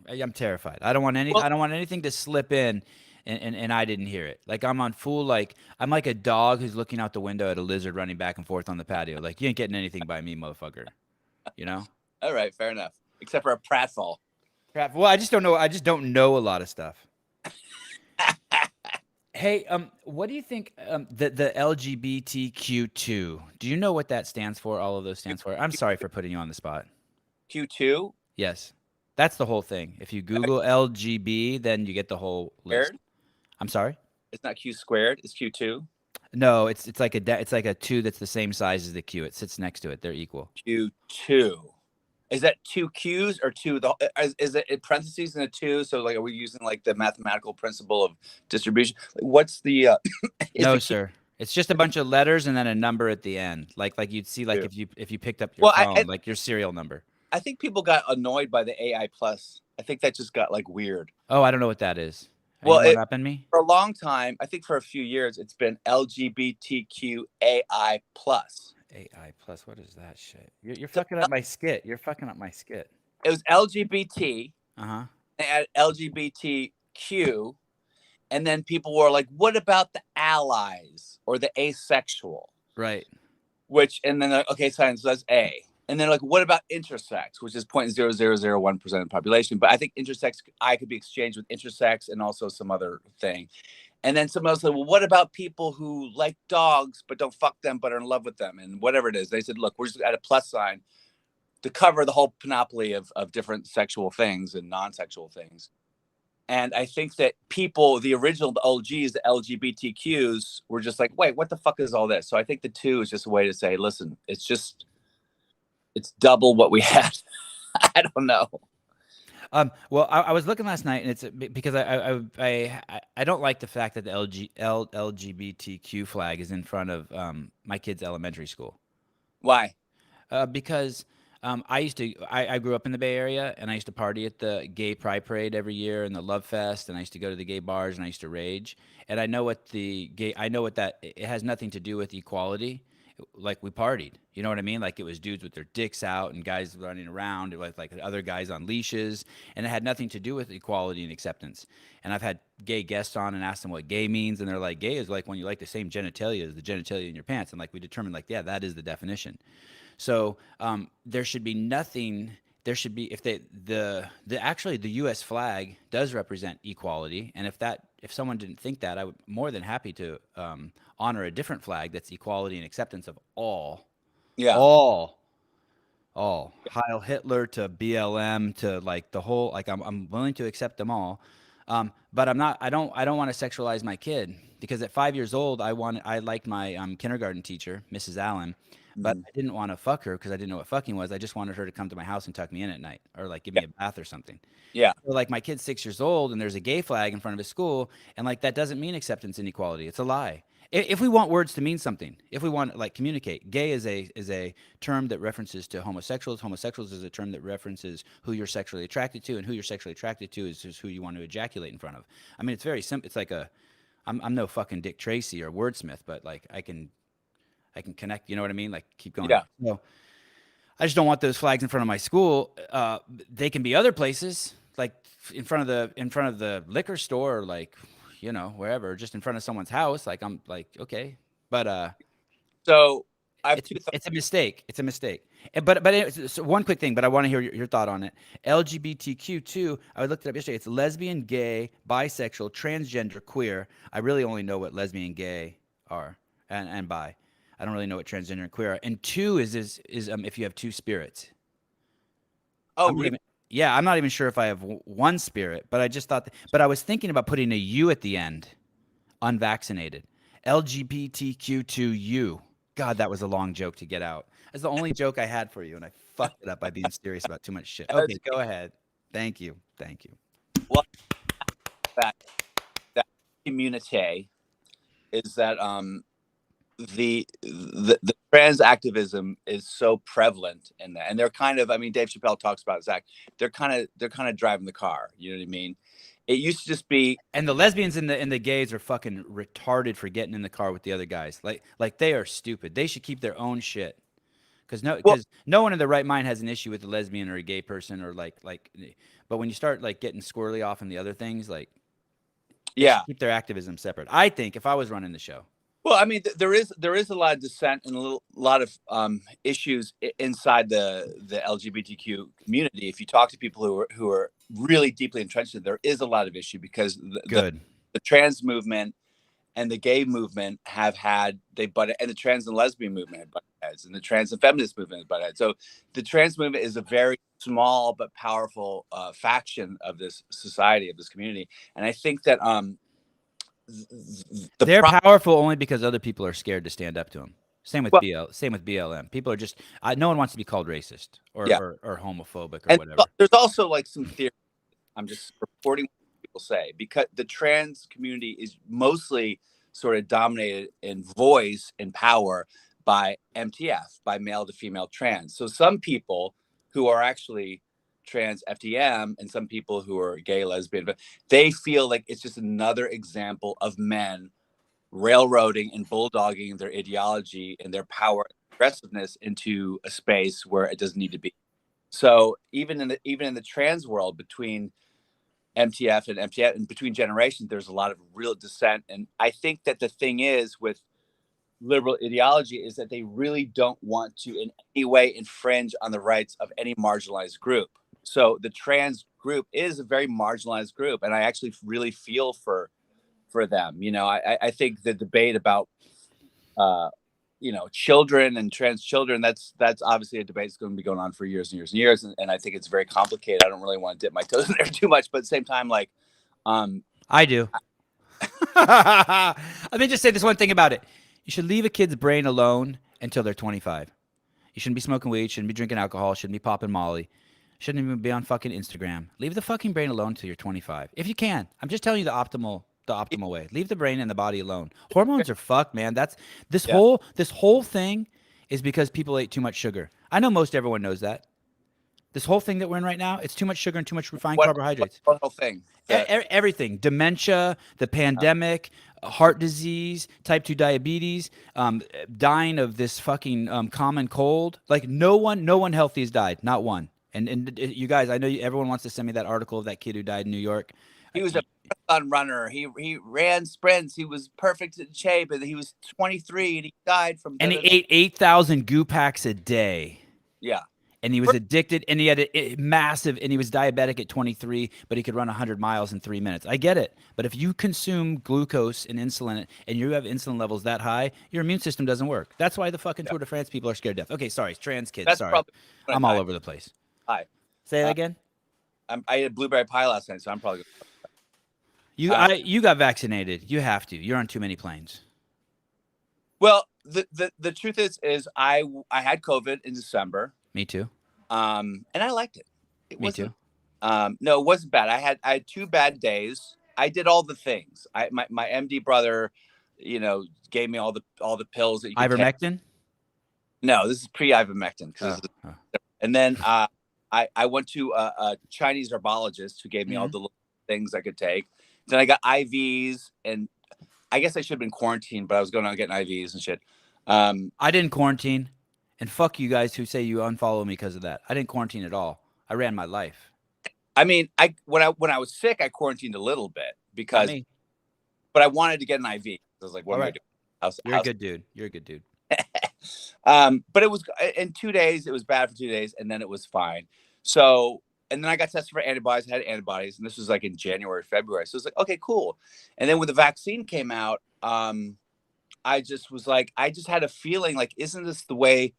I'm terrified. I don't want anything to slip in, and I didn't hear it. Like I'm on full, like I'm like a dog who's looking out the window at a lizard running back and forth on the patio. Like, you ain't getting anything by me, motherfucker. You know? All right, fair enough. Except for a pratfall. Well, I just don't know. I just don't know a lot of stuff. Hey, what do you think the LGBTQ2? Do you know what that stands for? All of those stands for? I'm sorry for putting you on the spot. Q2? Yes. That's the whole thing. If you Google LGB, then you get the whole list. I'm sorry. It's not Q squared. It's Q2. No, it's like it's like a 2 that's the same size as the Q. It sits next to it. They're equal. Q2. Is that two Qs or two? Is it in parentheses in a two? So like, are we using like the mathematical principle of distribution? Like, what's the? Is No, the Q sir. It's just a bunch of letters and then a number at the end, like you'd see like two? if you picked up your Well, phone, like your serial number. I think people got annoyed by the AI plus. I think that just got like weird. Oh, I don't know what that is. Are you Well, one upping me? for a long time, I think for a few years, it's been LGBTQAI plus. AI plus. What is that shit? You're fucking up my skit. You're fucking up my skit. It was LGBT Uh-huh. and LGBTQ, and then people were like, "What about the allies or the asexual?" Right. Which, and then okay, fine, so that's A. And then like, what about intersex, which is 0.0001% of the population? But I think intersex I could be exchanged with intersex and also some other thing. And then someone else said, well, what about people who like dogs but don't fuck them but are in love with them and whatever it is? They said, look, we're just at a plus sign to cover the whole panoply of different sexual things and non-sexual things. And I think that people, the original, the OGs, the LGBTQs, were just like, wait, what the fuck is all this? So I think the two is just a way to say, listen, it's double what we had. I don't know. Well, I was looking last night, and it's because I don't like the fact that the LGBTQ flag is in front of my kid's elementary school. Why? Because I grew up in the Bay Area, and I used to party at the Gay Pride Parade every year and the Love Fest, and I used to go to the gay bars, and I used to rage. And I know what it has nothing to do with equality. Like we partied, you know what I mean? Like it was dudes with their dicks out and guys running around with like other guys on leashes, and it had nothing to do with equality and acceptance. And I've had gay guests on and asked them what gay means, and they're like, gay is like when you like the same genitalia as the genitalia in your pants. And like we determined, like, yeah, that is the definition. So there should be nothing. There should be if actually the U.S. flag does represent equality, and if someone didn't think that, I would more than happy to honor a different flag that's equality and acceptance of all, Yeah. all Heil Hitler to BLM to like the whole. Like I'm willing to accept them all, but I'm not. I don't want to sexualize my kid because at 5 years old, I liked my kindergarten teacher, Mrs. Allen. But I didn't want to fuck her because I didn't know what fucking was. I just wanted her to come to my house and tuck me in at night or like give me a bath or something. Yeah. So like my kid's 6 years old and there's a gay flag in front of his school, and like that doesn't mean acceptance and equality. It's a lie. If we want words to mean something, if we want like communicate, gay is a term that references to homosexuals. Homosexuals is a term that references who you're sexually attracted to, and who you're sexually attracted to is just who you want to ejaculate in front of. I mean, it's very simple. It's like I'm no fucking Dick Tracy or wordsmith, but like I can connect, you know what I mean? Like keep going. Yeah. So I just don't want those flags in front of my school. They can be other places, like in front of the liquor store, or like, you know, wherever, just in front of someone's house. Like I'm like, okay, but So I have two thoughts. it's a mistake. It's a mistake. So one quick thing, but I want to hear your thought on it. LGBTQ2, I looked it up yesterday. It's lesbian, gay, bisexual, transgender, queer. I really only know what lesbian and gay are and bi. I don't really know what transgender and queer are. And two is if you have two spirits. Oh, I'm not really? even, yeah, I'm not even sure if I have one spirit, but I just thought. But I was thinking about putting a U at the end. Unvaccinated. LGBTQ2U. God, that was a long joke to get out. That's the only joke I had for you, and I fucked it up by being serious about too much shit. Okay, go ahead. Thank you. Well, that community is that the trans activism is so prevalent in that, and they're kind of, I mean, Dave Chappelle talks about it, Zach. They're kind of driving the car. You know what I mean? It used to just be, And the lesbians and the gays are fucking retarded for getting in the car with the other guys. Like they are stupid. They should keep their own shit. Because no one in their right mind has an issue with a lesbian or a gay person or like. But when you start like getting squirrely off in the other things, like yeah. keep their activism separate. I think if I was running the show. Well, I mean, there is a lot of dissent and a lot of issues inside the LGBTQ community. If you talk to people who are really deeply entrenched in it, there is a lot of issue because the trans movement and the gay movement have had and the trans and lesbian movement have butted heads, and the trans and feminist movement has butted heads. So the trans movement is a very small but powerful faction of this society, of this community, and I think that They're powerful only because other people are scared to stand up to them. Same with well, BLM. People are just no one wants to be called racist yeah, or homophobic or and whatever. there's also like some theory. I'm just reporting what people say, because the trans community is mostly sort of dominated in voice and power by MTF, by male to female trans. So some people who are actually trans FTM and some people who are gay, lesbian, but they feel like it's just another example of men railroading and bulldogging their ideology and their power and aggressiveness into a space where it doesn't need to be. So even in the trans world, between MTF and MTF and between generations, there's a lot of real dissent. And I think that the thing is with liberal ideology is that they really don't want to in any way infringe on the rights of any marginalized group. So the trans group is a very marginalized group, and I actually really feel for them. You know, I think the debate about children and trans children, that's obviously a debate that's going to be going on for years and years and years, and I think it's very complicated. I don't really want to dip my toes in there too much, but at the same time, like I do. Let me just say this one thing about it. You should leave a kid's brain alone until they're 25. You shouldn't be smoking weed, shouldn't be drinking alcohol, shouldn't be popping Molly, shouldn't even be on fucking Instagram. Leave the fucking brain alone until you're 25. If you can. I'm just telling you the optimal way. Leave the brain and the body alone. Hormones are fucked, man. That's this whole thing is because people ate too much sugar. I know most everyone knows that. This whole thing that we're in right now, it's too much sugar and too much refined carbohydrates. what whole thing? Everything, dementia, the pandemic, heart disease, type 2 diabetes, dying of this fucking common cold. Like no one healthy has died, not one. And you guys, I know everyone wants to send me that article of that kid who died in New York. He was a marathon runner. He ran sprints. He was perfect in shape, and he was 23, and he died from. And he ate 8,000 goo packs a day. Yeah. And he was addicted, and he had a massive, and he was diabetic at 23, but he could run 100 miles in 3 minutes. I get it. But if you consume glucose and insulin, and you have insulin levels that high, your immune system doesn't work. That's why the fucking Tour de France people are scared to death. Okay, sorry, trans kids. That's sorry. I'm all over the place. Hi. Say that again? I ate a blueberry pie last night, so I'm probably you got vaccinated. You have to. You're on too many planes. Well, the truth is I had COVID in December. Me too. And I liked it. Me too. No, it wasn't bad. I had 2 bad days. I did all the things. My MD brother, gave me all the pills that you could Ivermectin? take. No, this is pre-ivermectin. And then I went to a Chinese herbologist who gave me all the things I could take. Then I got IVs, and I guess I should have been quarantined, but I was going on getting IVs and shit. I didn't quarantine. And fuck you guys who say you unfollow me because of that. I didn't quarantine at all. I ran my life. I mean, when I was sick, I quarantined a little bit but I wanted to get an IV. I was like, what am I doing? You're a good dude. You're a good dude. But it was in 2 days. It was bad for 2 days, and then it was fine. So, and then I got tested for antibodies. I had antibodies, and this was like in January, February. So it was like, okay, cool. And then when the vaccine came out, I just was like, I just had a feeling like, isn't this the way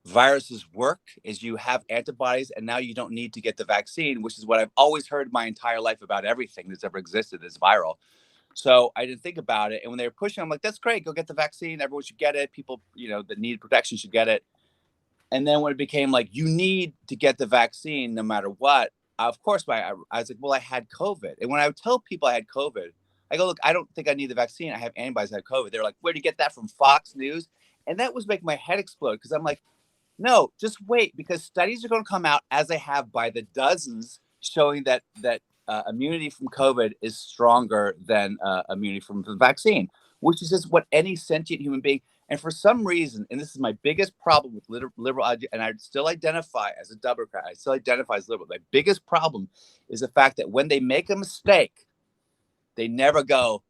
viruses work? Is you have antibodies, and now you don't need to get the vaccine, which is what I've always heard my entire life about everything that's ever existed is viral. So I didn't think about it. And when they were pushing, I'm like, that's great. Go get the vaccine. Everyone should get it. People, that need protection should get it. And then when it became like, you need to get the vaccine no matter what, of course, I was like, well, I had COVID. And when I would tell people I had COVID, I go, look, I don't think I need the vaccine. I have antibodies. I have COVID. They're like, where do you get that from? Fox News? And that was making my head explode because I'm like, no, just wait, because studies are going to come out, as they have by the dozens, showing that immunity from COVID is stronger than immunity from the vaccine, which is just what any sentient human being. And for some reason, and this is my biggest problem with liberal, and I still identify as a Democrat, I still identify as liberal. My biggest problem is the fact that when they make a mistake, they never go,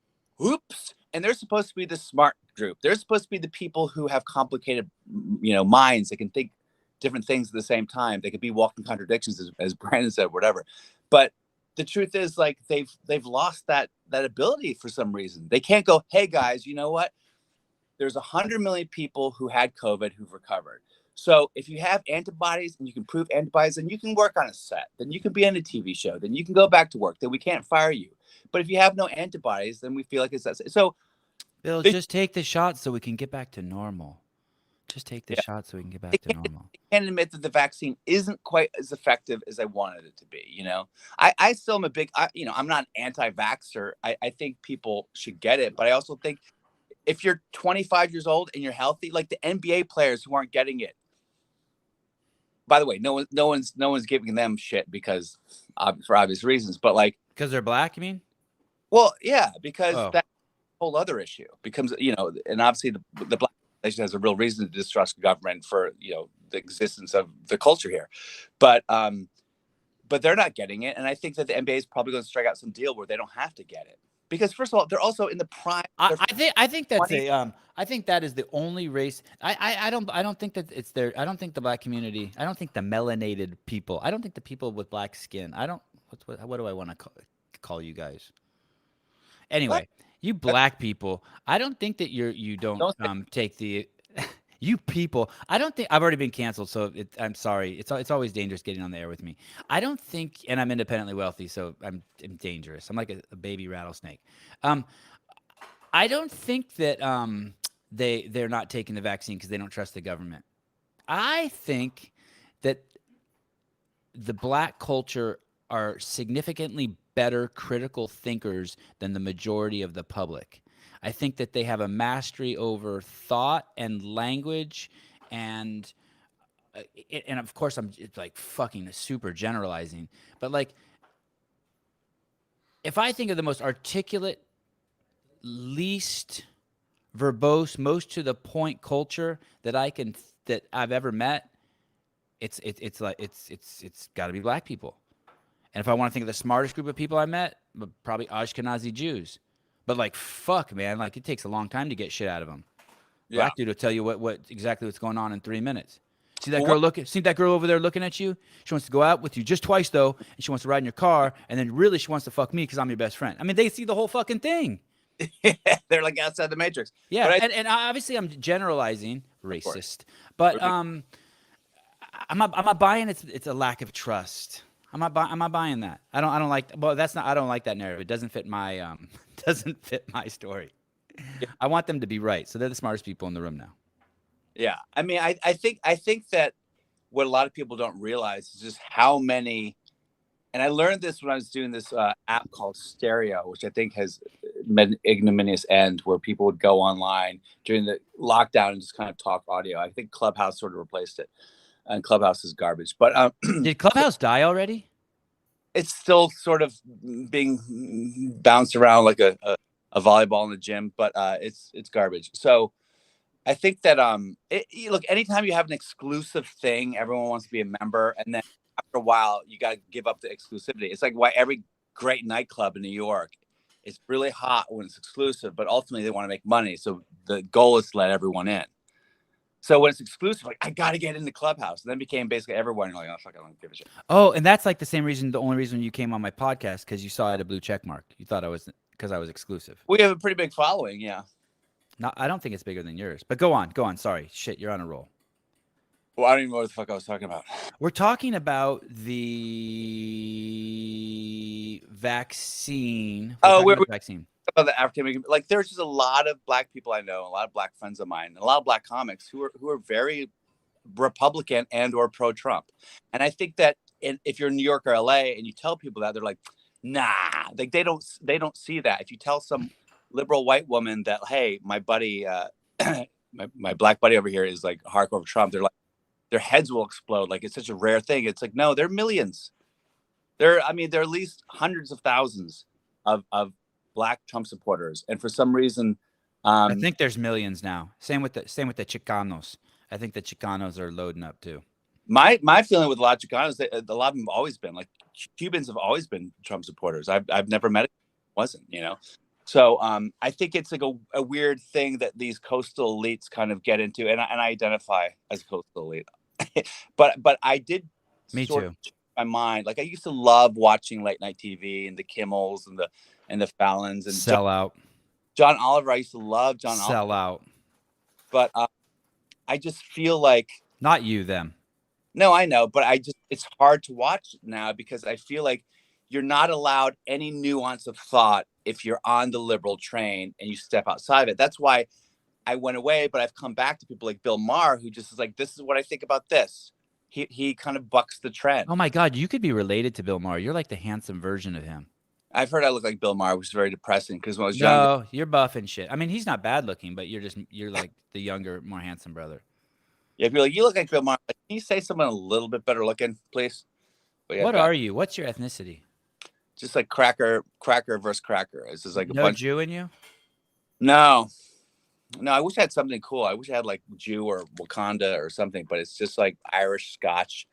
oops. And they're supposed to be the smart group. They're supposed to be the people who have complicated, minds. They can think different things at the same time. They could be walking contradictions, as Brandon said, whatever. But the truth is, like, they've lost that ability for some reason. They can't go, hey guys, you know what? There's 100 million people who had COVID who've recovered. So if you have antibodies and you can prove antibodies, then you can work on a set. Then you can be on a TV show. Then you can go back to work. Then we can't fire you. But if you have no antibodies, then we feel like it's that. So Bill, just take the shot so we can get back to normal. Just take the yeah, shot so we can get back to normal. I can't admit that the vaccine isn't quite as effective as I wanted it to be. I still am a big, I'm not an anti-vaxxer. I think people should get it, but I also think if you're 25 years old and you're healthy, like the NBA players who aren't getting it. By the way, no one's giving them shit because for obvious reasons, but like because they're black, you mean? Well, yeah, because that whole other issue becomes, and obviously the black population has a real reason to distrust government for, the existence of the culture here, but they're not getting it, and I think that the NBA is probably going to strike out some deal where they don't have to get it. Because first of all, they're also in the prime. I think that's I think that is the only race. I don't think that it's there. I don't think the black community. I don't think the melanated people. I don't think the people with black skin. I don't. What do I want to call you guys? Anyway, you black people. I don't think that you don't take the. You people, I don't think I've already been canceled, so I'm sorry. It's always dangerous getting on the air with me. I don't think, and I'm independently wealthy, so I'm dangerous. I'm like a baby rattlesnake. I don't think that they're not taking the vaccine because they don't trust the government. I think that the black culture are significantly better critical thinkers than the majority of the public. I think that they have a mastery over thought and language, and of course I'm like fucking super generalizing, but like if I think of the most articulate, least verbose, most to the point culture that I've ever met, it's got to be black people. And if I want to think of the smartest group of people I met, probably Ashkenazi Jews. But like, fuck, man, like it takes a long time to get shit out of them. Yeah. Black dude will tell you what exactly what's going on in 3 minutes. See that girl See that girl over there looking at you? She wants to go out with you just twice though, and she wants to ride in your car, and then really she wants to fuck me because I'm your best friend. I mean, they see the whole fucking thing. They're like outside the matrix. Yeah, and obviously I'm generalizing, racist, but I'm not buying it's a lack of trust. I'm not buying that. I don't like. Well, I don't like that narrative. It doesn't fit my story. Yeah. I want them to be right. So they're the smartest people in the room now. Yeah, I mean, I think that what a lot of people don't realize is just how many. And I learned this when I was doing this app called Stereo, which I think has met an ignominious end, where people would go online during the lockdown and just kind of talk audio. I think Clubhouse sort of replaced it. And Clubhouse is garbage. But did Clubhouse die already? It's still sort of being bounced around like a volleyball in the gym, but it's garbage. So I think that look, anytime you have an exclusive thing, everyone wants to be a member, and then after a while, you got to give up the exclusivity. It's like why every great nightclub in New York, it's really hot when it's exclusive, but ultimately they want to make money. So the goal is to let everyone in. So when it's exclusive, like I got to get into Clubhouse, and then became basically everyone. You're like, oh fuck, I don't give a shit. Oh, and that's like the only reason you came on my podcast because you saw I had a blue check mark. You thought because I was exclusive. We have a pretty big following, yeah. No, I don't think it's bigger than yours. But go on. Sorry, shit, you're on a roll. Well, I don't even know what the fuck I was talking about. We're talking about the vaccine. Vaccine. About the African American, like there's just a lot of black people I know, a lot of black friends of mine, a lot of black comics who are very Republican and or pro-Trump. And I think that if you're in New York or LA and you tell people that, they're like, nah, like they don't see that. If you tell some liberal white woman that, hey, my buddy, my black buddy over here is like hardcore for Trump, they're like, their heads will explode. Like it's such a rare thing. It's like, no, they're millions. They're at least hundreds of thousands of black Trump supporters, and for some reason, I think there's millions now. Same with the Chicanos. I think the Chicanos are loading up too. My feeling with a lot of Chicanos, a lot of them have always been like Cubans have always been Trump supporters. I've never met it, wasn't, So I think it's like a weird thing that these coastal elites kind of get into, and I identify as a coastal elite, but I did. Me too. My mind, like I used to love watching late night TV and the Kimmels and the Fallons and Sell Out. John Oliver. I used to love John Oliver. Sell Out. But I just feel like not you, them. No, I know, but it's hard to watch now because I feel like you're not allowed any nuance of thought if you're on the liberal train and you step outside of it. That's why I went away, but I've come back to people like Bill Maher, who just is like, this is what I think about this. He kind of bucks the trend. Oh my God, you could be related to Bill Maher. You're like the handsome version of him. I've heard I look like Bill Maher, which is very depressing because when I was younger. No, you're buff and shit. I mean, he's not bad looking, but you're like the younger, more handsome brother. Yeah, if you're like, you look like Bill Maher, can you say someone a little bit better looking, please? But yeah, What are you? What's your ethnicity? just like cracker versus cracker. It's just like a No bunch. Jew in you? No, I wish I had something cool. I wish I had like Jew or Wakanda or something, but it's just like Irish, Scotch.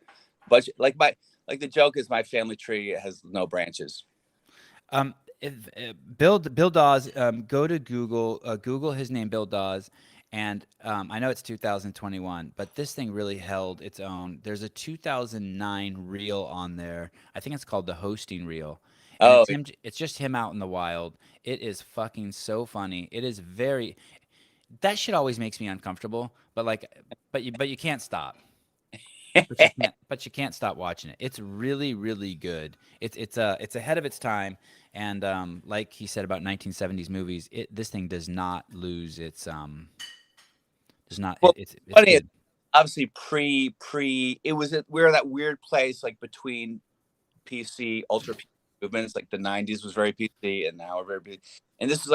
But like the joke is my family tree has no branches. Bill Dawes, go to Google, Google his name, Bill Dawes, and I know it's 2021, but this thing really held its own. There's a 2009 reel on there. I think it's called the hosting reel. And Oh, it's just him out in the wild. It is fucking so funny. It is very. That shit always makes me uncomfortable. But you can't stop. But you can't stop watching it. It's really, really good. It's ahead of its time, and like he said about 1970s movies, this thing does not lose its does not. well, It's funny. good. Obviously, pre. It was we're in that weird place like between PC, ultra PC movements. Like the '90s was very PC, and now we're very PC. And this is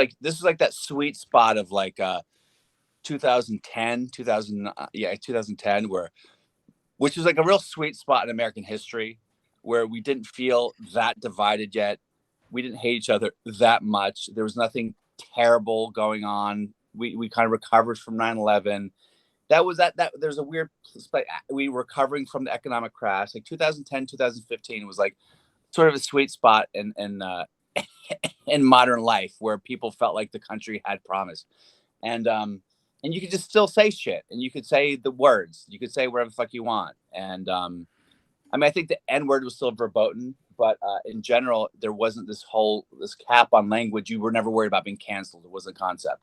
like that sweet spot of like 2010, 2010, which was like a real sweet spot in American history, where we didn't feel that divided yet. We didn't hate each other that much. There was nothing terrible going on. We kind of recovered from 9/11. That there's a weird, we were recovering from the economic crash. Like 2010, 2015 was like sort of a sweet spot in in modern life where people felt like the country had promise. And you could just still say shit, and you could say the words, you could say whatever the fuck you want. And I mean, I think the N word was still verboten, but in general, there wasn't this cap on language. You were never worried about being canceled. It wasn't a concept.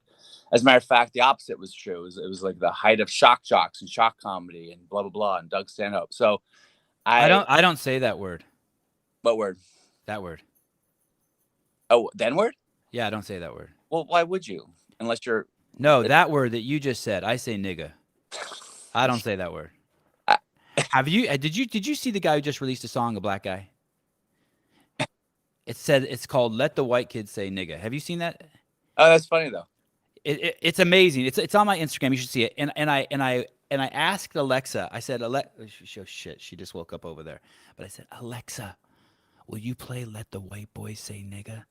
As a matter of fact, the opposite was true. It was like the height of shock jocks and shock comedy and blah blah blah and Doug Stanhope. So I don't say that word. What word? That word. Oh, the N word? Yeah, I don't say that word. Well, why would you? Unless you're No, that word that you just said. I say nigga. I don't say that word. Have you? Did you see the guy who just released a song, a black guy? It's called "Let the White Kids Say Nigga." Have you seen that? Oh, that's funny though. It's amazing. It's on my Instagram. You should see it. And I asked Alexa. I said, shit. She just woke up over there. But I said, Alexa, will you play "Let the White Boys Say Nigga"?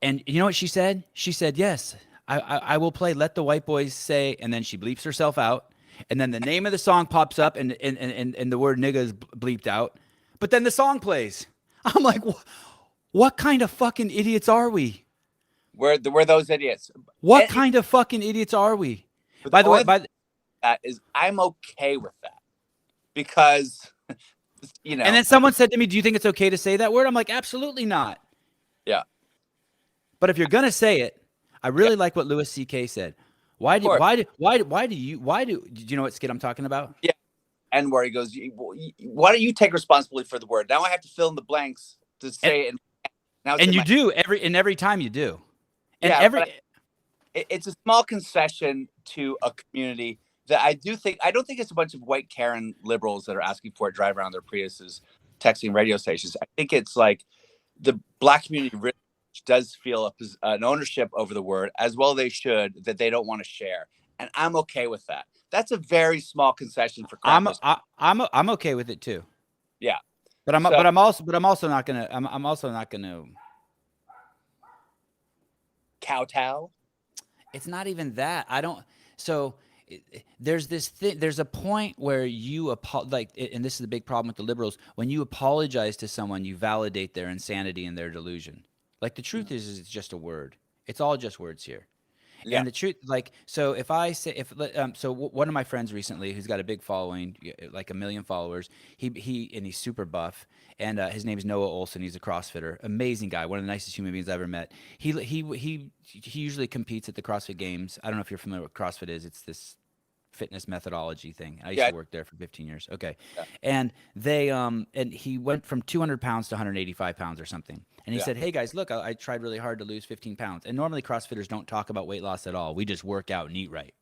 And you know what she said? She said, yes, I will play "Let the White Boys Say," and then she bleeps herself out. And then the name of the song pops up and the word nigga is bleeped out. But then the song plays. I'm like, what kind of fucking idiots are we? We're those idiots. What kind of fucking idiots are we? By the way, that is, I'm okay with that because, you know. And then someone said to me, do you think it's okay to say that word? I'm like, absolutely not. Yeah. But if you're going to say it, I really like what Louis C.K. said. Why do you know what skit I'm talking about? Yeah. And where he goes, why don't you take responsibility for the word? Now I have to fill in the blanks to say it. And you do every time you do. And yeah, it's a small concession to a community that I don't think it's a bunch of white Karen liberals that are asking for it, drive around their Priuses, texting radio stations. I think it's like the black community really does feel an ownership over the word, as well they should, that they don't want to share. And I'm okay with that. That's a very small concession for crackers. I'm okay with it too. Yeah. But I'm also not gonna kowtow. It's not even that. There's this thing. There's a point where you and this is the big problem with the liberals. When you apologize to someone, you validate their insanity and their delusion. Like the truth is it's just a word. It's all just words here. Yeah. And the truth, so if I say, one of my friends recently, who's got a big following, like 1 million followers, he's super buff, and his name is Noah Olson. He's a CrossFitter, amazing guy, one of the nicest human beings I've ever met. He usually competes at the CrossFit Games. I don't know if you're familiar with what CrossFit is. It's this fitness methodology thing. I used Yeah, to work there for 15 years. Okay. yeah, And they and he went from 200 pounds to 185 pounds or something. And he yeah, said, "Hey guys, look, I tried really hard to lose 15 pounds." And normally CrossFitters don't talk about weight loss at all. We just work out and eat right.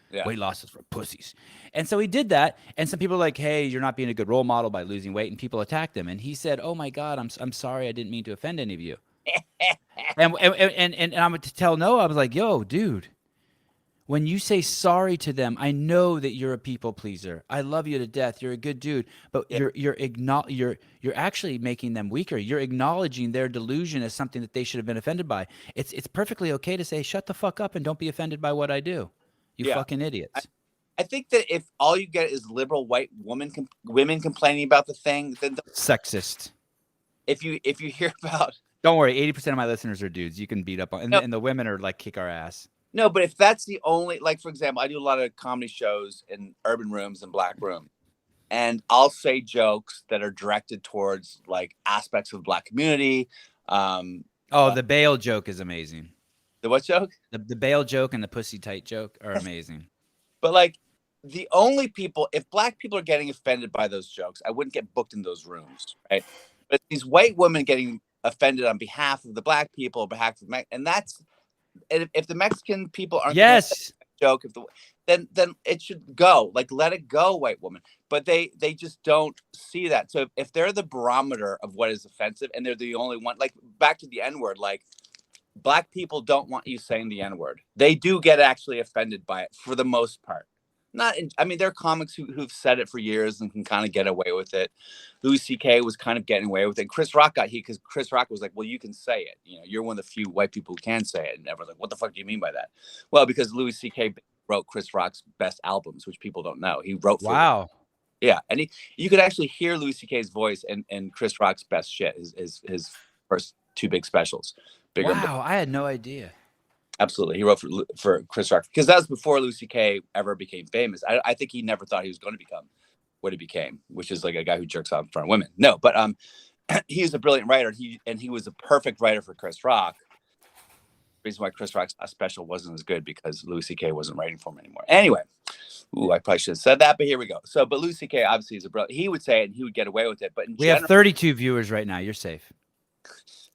yeah, Weight loss is for pussies. And so he did that. And some people are like, "Hey, you're not being a good role model by losing weight." And people attacked him. And he said, "Oh my God, I'm sorry. I didn't mean to offend any of you." And I'm to tell Noah, I was like, "Yo, dude, when you say sorry to them, I know that you're a people pleaser. I love you to death. You're a good dude, but yeah, you're actually making them weaker. You're acknowledging their delusion as something that they should have been offended by. It's perfectly okay to say, shut the fuck up and don't be offended by what I do. You yeah. fucking I, idiots." I think that if all you get is liberal white women complaining about the thing, then Sexist. if you hear about Don't worry, 80% of my listeners are dudes. You can beat up on, no, and the women are like kick our ass. no, but if that's the only, like, for example, I do a lot of comedy shows in urban rooms and black rooms, and I'll say jokes that are directed towards like aspects of the black community. Um, Oh, the bail joke is amazing. the what joke? The bail joke and the pussy tight joke are amazing. But like the only people, if black people are getting offended by those jokes, I wouldn't get booked in those rooms, right? But these white women getting offended on behalf of the black people, on behalf of and that's, and if the Mexican people aren't getting Yes. joke, if the then it should go, like, let it go, white woman. But they just don't see that. So if they're the barometer of what is offensive and they're the only one, like back to the N-word, like black people don't want you saying the N-word. They do get actually offended by it for the most part. Not in, I mean, there are comics who've said it for years and can kind of get away with it. Louis C.K. was kind of getting away with it. Chris Rock got heat because Chris Rock was like, well, you can say it. You know, you're one of the few white people who can say it. And everyone's like, what the fuck do you mean by that? Well, because Louis C.K. wrote Chris Rock's best albums, which people don't know. He wrote for Wow. yeah. And you could actually hear Louis C.K.'s voice in Chris Rock's best shit, his first two big specials. Bigger Wow, I had no idea. Absolutely. He wrote for Chris Rock because that was before Louis C.K. ever became famous. I think he never thought he was going to become what he became, which is like a guy who jerks off in front of women. No, but he is a brilliant writer. He was a perfect writer for Chris Rock. The reason why Chris Rock's special wasn't as good because Louis C.K. wasn't writing for him anymore. Anyway, I probably should have said that, but here we go. So, but Louis C.K. obviously is a brilliant. He would say it and he would get away with it. But We have 32 viewers right now. You're safe.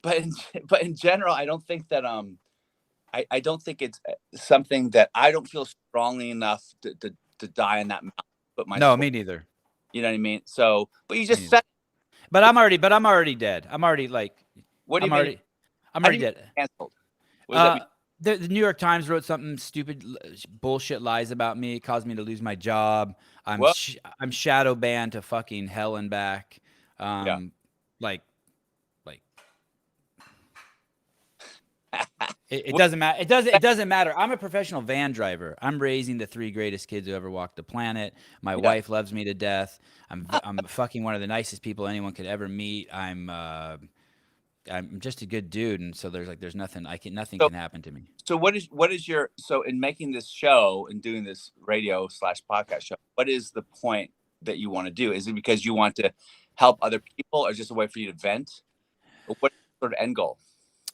But in general, I don't think that I don't think it's something that I don't feel strongly enough to die in that mountain. But No, me neither. You know what I mean? So, but you just said. But I'm already dead. I'm already like. What do you mean? I'm already dead. Canceled. What does that mean? The New York Times wrote something stupid, bullshit lies about me. It caused me to lose my job. I'm shadow banned to fucking hell and back. Yeah. Like. It doesn't matter. It doesn't matter. I'm a professional van driver. I'm raising the 3 greatest kids who ever walked the planet. My wife loves me to death. I'm fucking one of the nicest people anyone could ever meet. I'm just a good dude, and so there's nothing can happen to me. So what is your, so in making this show and doing this radio / podcast show, what is the point that you want to do? Is it because you want to help other people, or just a way for you to vent? Or what sort of end goal?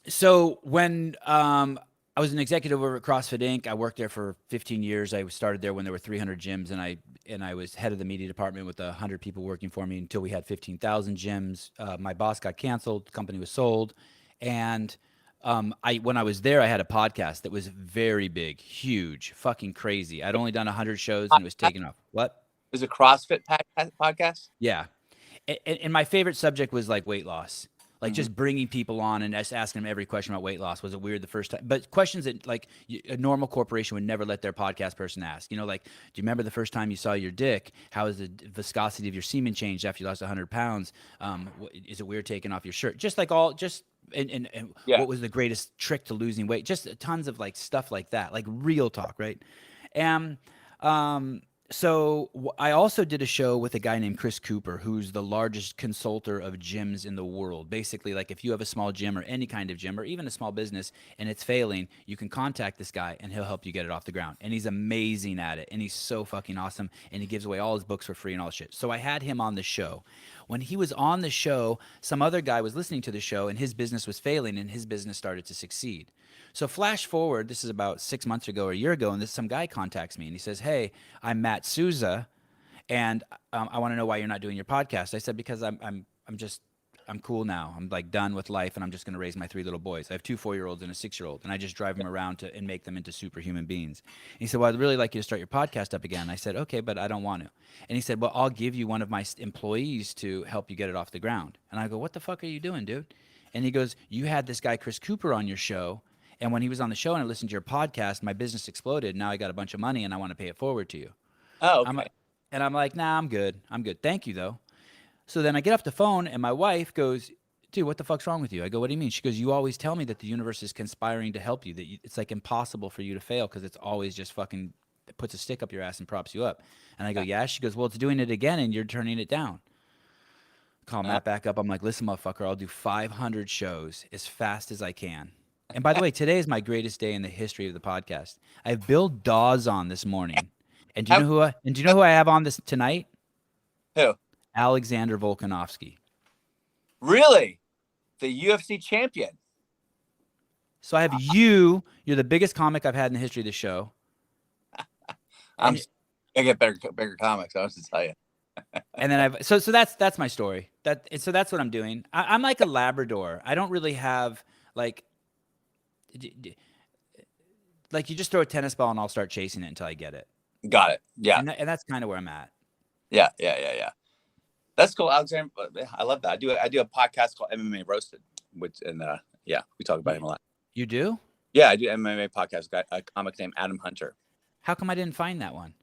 So when I was an executive over at CrossFit Inc., I worked there for 15 years. I started there when there were 300 gyms, and I was head of the media department with 100 people working for me until we had 15,000 gyms. My boss got canceled, the company was sold, and when I was there, I had a podcast that was very big, huge, fucking crazy. I'd only done 100 shows and it was taken off. What? It was a CrossFit podcast? Yeah. And my favorite subject was like weight loss. Like just bringing people on and just asking them every question about weight loss. Was it weird the first time? But questions that like a normal corporation would never let their podcast person ask. You know, like, do you remember the first time you saw your dick? How has the viscosity of your semen changed after you lost 100 pounds? Is it weird taking off your shirt? Just like and what was the greatest trick to losing weight? Just tons of like stuff like that, like real talk, right? And so I also did a show with a guy named Chris Cooper, who's the largest consultor of gyms in the world. Basically, like if you have a small gym or any kind of gym or even a small business and it's failing, you can contact this guy and he'll help you get it off the ground. And he's amazing at it. And he's so fucking awesome. And he gives away all his books for free and all this shit. So I had him on the show. When he was on the show, some other guy was listening to the show and his business was failing and his business started to succeed. So flash forward, this is about 6 months ago or a year ago, and some guy contacts me and he says, "Hey, I'm Matt Souza, and I want to know why you're not doing your podcast." I said, "Because I'm cool now. I'm like done with life, and I'm just going to raise my 3 little boys. I have 2 4-year-olds and a 6-year-old, and I just drive them around and make them into superhuman beings." And he said, "Well, I'd really like you to start your podcast up again." I said, "Okay, but I don't want to." And he said, "Well, I'll give you one of my employees to help you get it off the ground." And I go, "What the fuck are you doing, dude?" And he goes, "You had this guy Chris Cooper on your show, and when he was on the show and I listened to your podcast, my business exploded. Now I got a bunch of money, and I want to pay it forward to you." Oh, I'm okay. like, and I'm like, "Nah, I'm good. I'm good. Thank you, though." So then I get off the phone, and my wife goes, "Dude, what the fuck's wrong with you?" I go, "What do you mean?" She goes, "You always tell me that the universe is conspiring to help you, that it's like impossible for you to fail because it's always just fucking puts a stick up your ass and props you up." And I go, "Yeah." She goes, "Well, it's doing it again, and you're turning it down." Call Uh, Matt back up. I'm like, "Listen, motherfucker, I'll do 500 shows as fast as I can." And by the way, today is my greatest day in the history of the podcast. I have Bill Dawes on this morning. And do you how- know who I have on this tonight? who? Alexander Volkanovski. Really? The UFC champion. So I have you. You're the biggest comic I've had in the history of the show. I And, get bigger comics. I was to tell you. and then so that's my story. So that's what I'm doing. I'm like a Labrador. I don't really have like like you just throw a tennis ball and I'll start chasing it until I get it. Got it. Yeah. And that's kind of where I'm at. Yeah. That's cool, Alexander. I love that. I do a podcast called MMA Roasted, which yeah, we talk about him a lot. You do? Yeah, I do MMA podcast. Got a comic named Adam Hunter. How come I didn't find that one?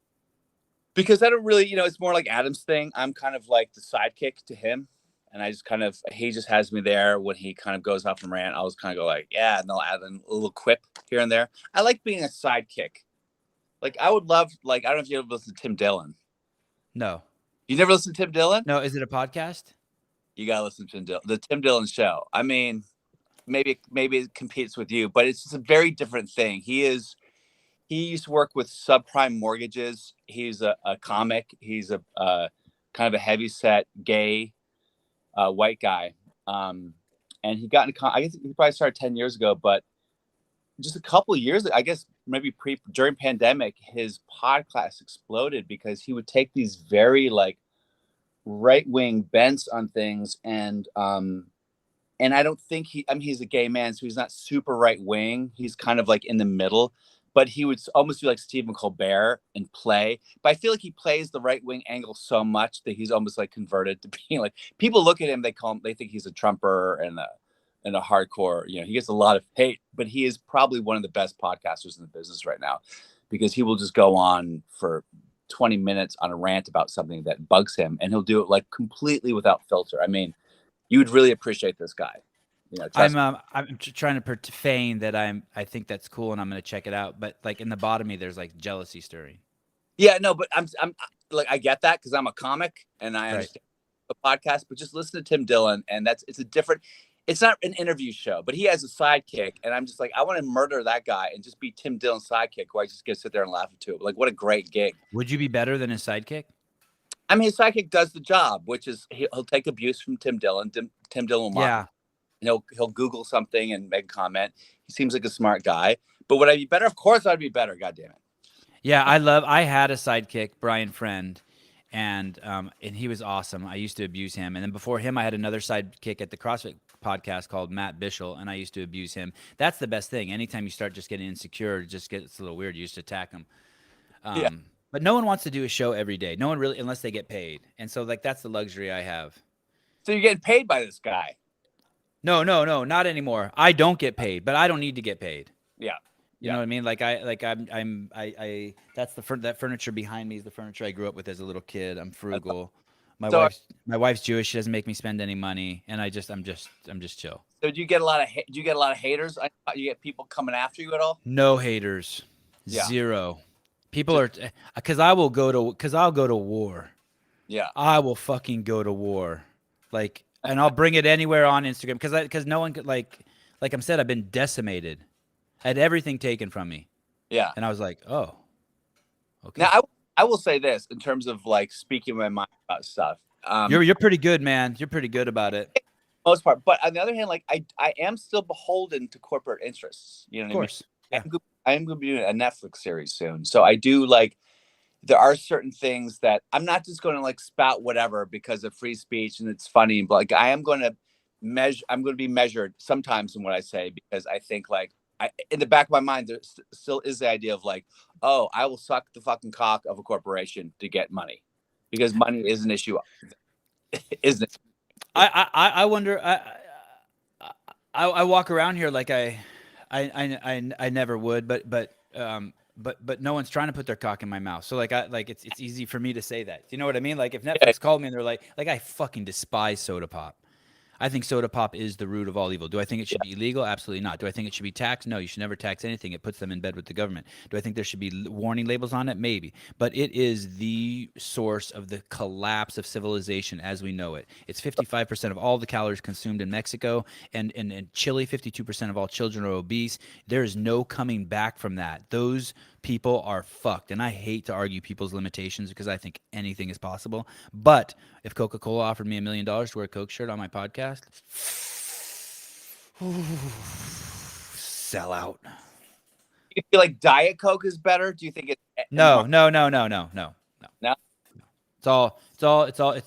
Because I don't really, it's more like Adam's thing. I'm kind of like the sidekick to him. And I just he just has me there when he kind of goes off and rant. I'll just kind of go like, yeah, and they'll add a little quip here and there. I like being a sidekick. Like I would love, I don't know if you ever listen to Tim Dillon. No. You never listen to Tim Dillon? No, is it a podcast? You gotta listen to the Tim Dillon show. I mean, maybe it competes with you, but it's just a very different thing. He used to work with subprime mortgages. He's a comic. He's a kind of a heavyset gay white guy. And he got into I guess he probably started 10 years ago, but just a couple of years, I guess maybe during pandemic, his podcast exploded because he would take these very right-wing bents on things. And I don't think he's a gay man, so he's not super right-wing. He's kind of like in the middle, but he would almost be like Stephen Colbert and play. But I feel like he plays the right-wing angle so much that he's almost like converted to being like, people look at him, they think he's a Trumper and a hardcore, he gets a lot of hate, but he is probably one of the best podcasters in the business right now because he will just go on for 20 minutes on a rant about something that bugs him, and he'll do it like completely without filter. I mean, you would really appreciate this guy. I'm trying to feign that I think that's cool and I'm going to check it out, but like in the bottom of me there's like jealousy stirring. Yeah, no, but I'm like, I get that because I'm a comic and I understand the podcast, but just listen to Tim Dillon, and it's not an interview show, but he has a sidekick, and I'm just like, I want to murder that guy and just be Tim Dillon's sidekick where I just get to sit there and laugh at it. Like, what a great gig. Would you be better than his sidekick? I mean, his sidekick does the job, which is he'll take abuse from Tim Dillon. Tim Dillon will mock him. He'll Google something and make a comment. He seems like a smart guy. But would I be better? Of course I'd be better. God damn it. Yeah, I had a sidekick, Brian Friend, and he was awesome. I used to abuse him. And then before him, I had another sidekick at the CrossFit podcast called Matt Bishel, and I used to abuse him. That's the best thing. Anytime you start just getting insecure, it just gets a little weird. You used to attack him. But no one wants to do a show every day. No one really, unless they get paid. And so that's the luxury I have. So you're getting paid by this guy? No, not anymore. I don't get paid, but I don't need to get paid. Yeah. You know what I mean? That's that furniture behind me is the furniture I grew up with as a little kid. I'm frugal. My wife's Jewish. She doesn't make me spend any money, and I'm just chill. So do you get a lot of haters? You get people coming after you at all? No haters. Yeah. Zero. People are I'll go to war. Yeah. I will fucking go to war. And I'll bring it anywhere on Instagram because no one could like I said, I've been decimated. I had everything taken from me. Yeah. And I was like, oh, okay. Now I will say this in terms of like speaking my mind about stuff. You're pretty good, man. You're pretty good about it. Most part. But on the other hand, like I am still beholden to corporate interests. You know Of what I mean? course. Yeah. I am going to be doing a Netflix series soon. So I do like, there are certain things that I'm not just going to like spout whatever because of free speech and it's funny. But like I am going to I'm going to be measured sometimes in what I say, because I think like in the back of my mind, there still is the idea of like, oh, I will suck the fucking cock of a corporation to get money, because money is an issue, isn't it? I wonder. I walk around here like I never would, but no one's trying to put their cock in my mouth. So like it's easy for me to say that. You know what I mean? Like if Yeah. Netflix called me and they're like I fucking despise soda pop. I think soda pop is the root of all evil. Do I think it should be illegal? Absolutely not. Do I think it should be taxed? No, you should never tax anything. It puts them in bed with the government. Do I think there should be warning labels on it? Maybe. But it is the source of the collapse of civilization as we know it. It's 55% of all the calories consumed in Mexico, and in Chile, 52% of all children are obese. There is no coming back from that. Those people are fucked. And I hate to argue people's limitations because I think anything is possible. But if Coca-Cola offered me $1 million to wear a Coke shirt on my podcast, sell out. You feel like Diet Coke is better? Do you think it? No. No?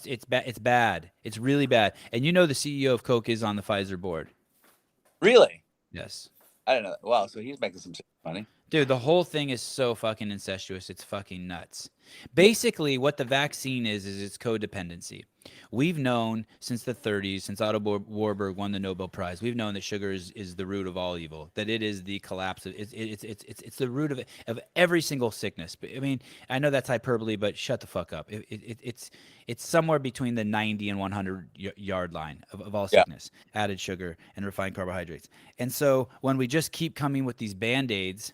It's bad. It's bad. It's really bad. And you know the CEO of Coke is on the Pfizer board. Really? Yes. I don't know. Wow, so he's making some money. Dude, the whole thing is so fucking incestuous. It's fucking nuts. Basically, what the vaccine is it's codependency. We've known since the 30s, since Otto Warburg won the Nobel Prize, we've known that sugar is the root of all evil. That it is the collapse of it's the root of every single sickness. But, I mean, I know that's hyperbole, but shut the fuck up. It's somewhere between the 90 and 100 yard line of all sickness, added sugar and refined carbohydrates. And so when we just keep coming with these band-aids,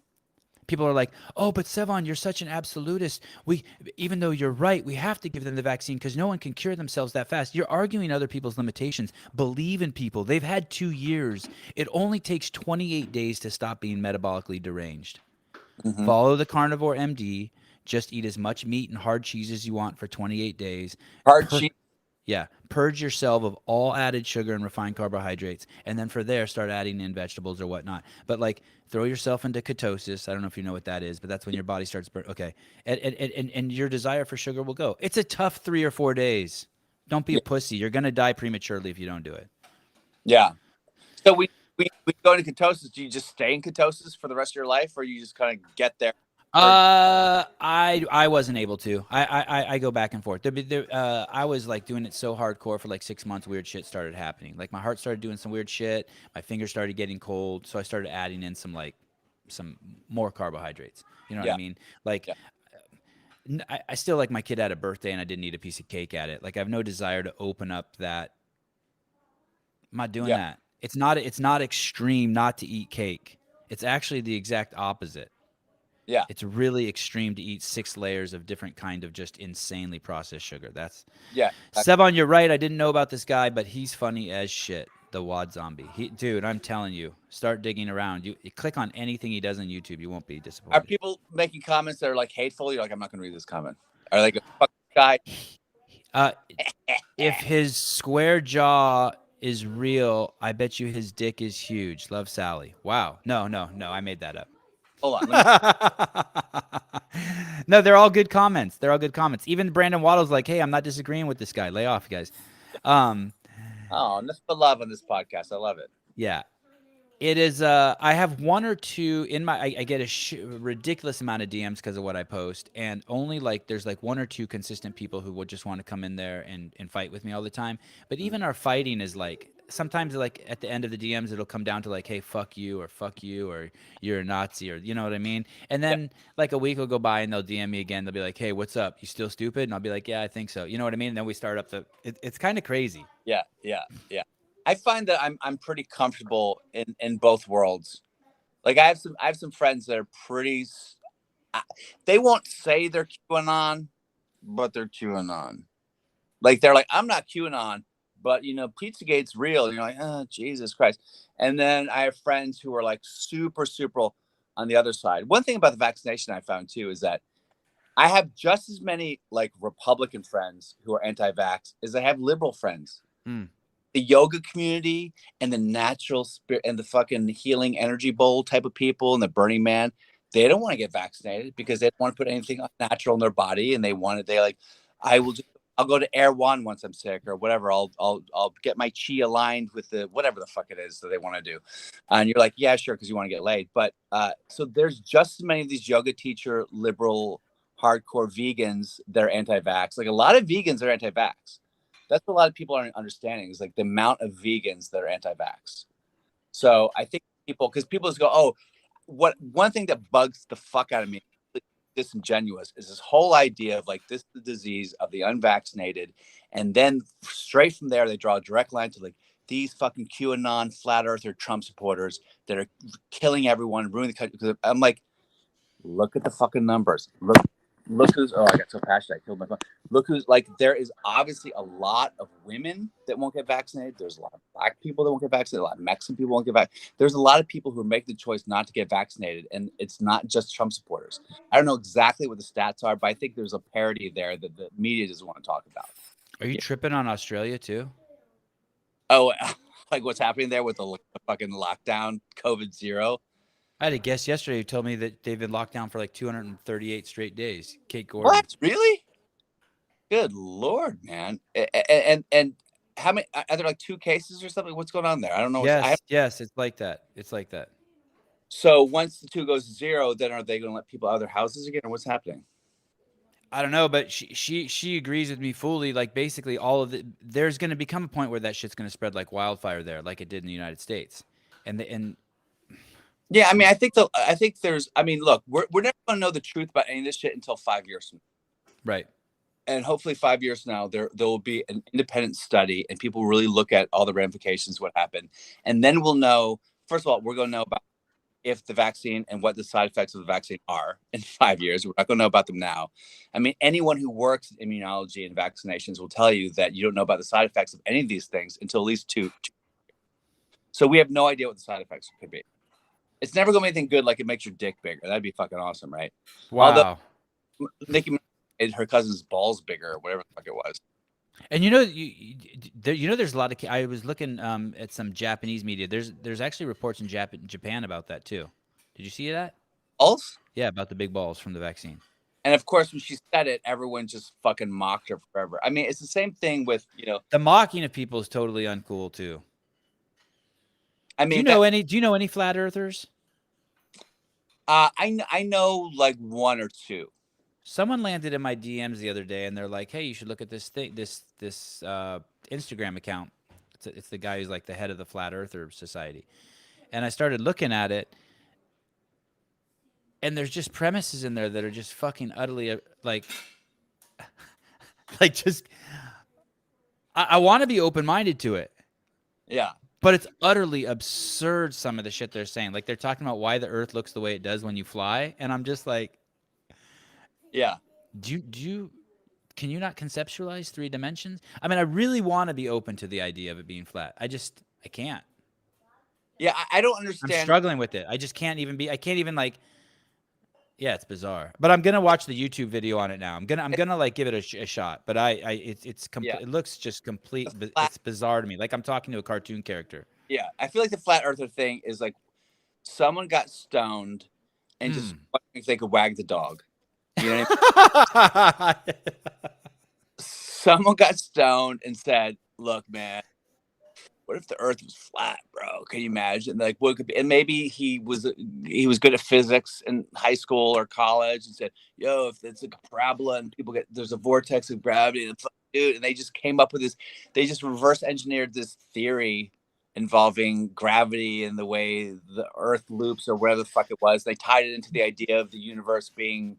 people are like, "Oh, but Sevan, you're such an absolutist. Even though you're right, we have to give them the vaccine because no one can cure themselves that fast." You're arguing other people's limitations. Believe in people. They've had 2 years. It only takes 28 days to stop being metabolically deranged. Mm-hmm. Follow the carnivore MD. Just eat as much meat and hard cheese as you want for 28 days. Hard cheese. Yeah, purge yourself of all added sugar and refined carbohydrates, and then for there, start adding in vegetables or whatnot. But like, throw yourself into ketosis. I don't know if you know what that is, but that's when your body starts burning. Okay, and your desire for sugar will go. It's a tough 3 or 4 days. Don't be a pussy. You're gonna die prematurely if you don't do it. Yeah. So we go into ketosis. Do you just stay in ketosis for the rest of your life, or you just kind of get there? I wasn't able to. I go back and forth. I was like doing it so hardcore for like 6 months. Weird shit started happening. Like my heart started doing some weird shit. My fingers started getting cold. So I started adding in some more carbohydrates. You know what I mean? Like I still, like, my kid had a birthday and I didn't eat a piece of cake at it. Like I have no desire to open up that. I'm not doing that. It's not extreme not to eat cake. It's actually the exact opposite. Yeah. It's really extreme to eat 6 layers of different kind of just insanely processed sugar. That's Sevan, you're right. I didn't know about this guy, but he's funny as shit. The Wad Zombie. Dude, I'm telling you, start digging around. You click on anything he does on YouTube, you won't be disappointed. Are people making comments that are like hateful? You're like, I'm not going to read this comment. Are they like, fuck this guy? If his square jaw is real, I bet you his dick is huge. Love, Sally. Wow. No. I made that up. Hold on. No, they're all good comments. Even Brandon Waddle's like, "Hey, I'm not disagreeing with this guy. Lay off, guys." Oh, nothing but love on this podcast. I love it. Yeah, it is. I have 1 or 2 in my. I get a ridiculous amount of DMs because of what I post, and only like there's like 1 or 2 consistent people who would just want to come in there and fight with me all the time. But even our fighting is like. Sometimes, like, at the end of the DMs, it'll come down to, like, hey, fuck you, or you're a Nazi, or you know what I mean? And then, like, a week will go by, and they'll DM me again. They'll be like, hey, what's up? You still stupid? And I'll be like, yeah, I think so. You know what I mean? And then we start up it's kind of crazy. Yeah. I find that I'm pretty comfortable in both worlds. Like, I have some friends that are pretty... They won't say they're QAnon, but they're QAnon. Like, they're like, I'm not QAnon. But, you know, Pizzagate's real. And you're like, oh, Jesus Christ. And then I have friends who are like super, super on the other side. One thing about the vaccination I found, too, is that I have just as many like Republican friends who are anti-vax as I have liberal friends. Mm. The yoga community and the natural spirit and the fucking healing energy bowl type of people and the Burning Man, they don't want to get vaccinated because they don't want to put anything unnatural in their body, and they like, I'll go to Air One once I'm sick or whatever. I'll get my chi aligned with the whatever the fuck it is that they want to do. And you're like, yeah, sure, because you want to get laid. But so there's just as many of these yoga teacher liberal hardcore vegans that are anti-vax. Like a lot of vegans are anti-vax. That's what a lot of people aren't understanding is like the amount of vegans that are anti-vax. So I think because people just go, oh, one thing that bugs the fuck out of me, disingenuous, is this whole idea of like this is the disease of the unvaccinated, and then straight from there they draw a direct line to like these fucking QAnon, flat earther, Trump supporters that are killing everyone, ruining the country. Because I'm like, look at the fucking numbers. Look who's, oh, I got so passionate, I killed my phone. Look who's, like, there is obviously a lot of women that won't get vaccinated. There's a lot of black people that won't get vaccinated. A lot of Mexican people won't get vaccinated. There's a lot of people who make the choice not to get vaccinated, and it's not just Trump supporters. I don't know exactly what the stats are, but I think there's a parity there that the media doesn't want to talk about. Are you tripping on Australia too? Oh, like what's happening there with the fucking lockdown, COVID-0? I had a guest yesterday who told me that they've been locked down for like 238 straight days. Kate Gordon. What? Really? Good Lord, man. And how many, are there like 2 cases or something? What's going on there? I don't know. Yes, it's like that. It's like that. So once the 2 goes to 0, then are they going to let people out of their houses again, or what's happening? I don't know, but she agrees with me fully. Like basically all of the, there's going to become a point where that shit's going to spread like wildfire there, like it did in the United States. And Yeah, I mean, I think there's, I mean, look, we're never going to know the truth about any of this shit until 5 years from now. right. And hopefully 5 years from now, there will be an independent study and people really look at all the ramifications, what happened. And then we'll know, first of all, we're going to know about if the vaccine and what the side effects of the vaccine are in 5 years. We're not going to know about them now. I mean, anyone who works in immunology and vaccinations will tell you that you don't know about the side effects of any of these things until at least 2. So we have no idea what the side effects could be. It's never going to be anything good, like it makes your dick bigger. That'd be fucking awesome, right? Wow. Although Nicki made her cousin's balls bigger, or whatever the fuck it was. And you know, there's a lot of. I was looking at some Japanese media. There's actually reports in Japan about that too. Did you see that? Balls? Yeah, about the big balls from the vaccine. And of course, when she said it, everyone just fucking mocked her forever. I mean, it's the same thing with, the mocking of people is totally uncool too. I mean, do you know any flat earthers? I know like 1 or 2. Someone landed in my DMs the other day, and they're like, "Hey, you should look at this thing, this Instagram account. It's the guy who's like the head of the Flat Earther Society." And I started looking at it, and there's just premises in there that are just fucking utterly like just. I want to be open-minded to it. Yeah. But it's utterly absurd, some of the shit they're saying. Like, they're talking about why the Earth looks the way it does when you fly, and I'm just like, yeah. Can you not conceptualize 3 dimensions? I mean, I really want to be open to the idea of it being flat. I can't. Yeah, I don't understand. I'm struggling with it. I can't even like. Yeah, it's bizarre. But I'm gonna watch the YouTube video on it now. I'm gonna like give it a shot. But it looks just complete. It's bizarre to me. Like I'm talking to a cartoon character. Yeah, I feel like the flat earther thing is like someone got stoned and just if they could wag the dog. You know what I mean? Someone got stoned and said, "Look, man, what if the Earth was flat, bro? Can you imagine? Like, what could be?" And maybe he was good at physics in high school or college, and said, "Yo, if it's like a parabola and there's a vortex of gravity, dude," and they just came up with this. They just reverse engineered this theory involving gravity and the way the Earth loops or whatever the fuck it was. They tied it into the idea of the universe being,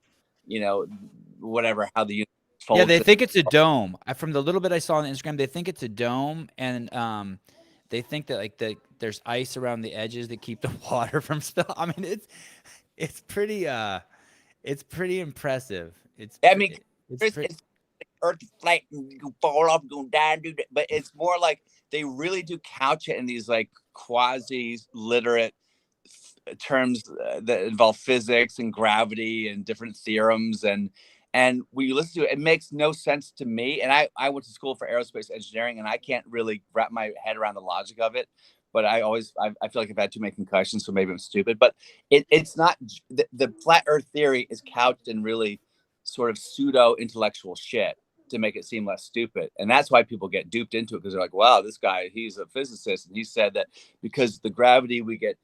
whatever, how the universe folds. Yeah, they think it's a dome. From the little bit I saw on Instagram, they think it's a dome, and they think that like there's ice around the edges that keep the water from spill. I mean, it's pretty impressive. It's Earth flat and you can fall off and go down, dude. But it's more like they really do couch it in these like quasi-literate terms that involve physics and gravity and different theorems, and And when you listen to it, it makes no sense to me. And I went to school for aerospace engineering, and I can't really wrap my head around the logic of it. But I feel like I've had too many concussions, so maybe I'm stupid. But it's not the flat Earth theory is couched in really sort of pseudo intellectual shit to make it seem less stupid, and that's why people get duped into it, because they're like, "Wow, this guy, he's a physicist, and he said that because the gravity we get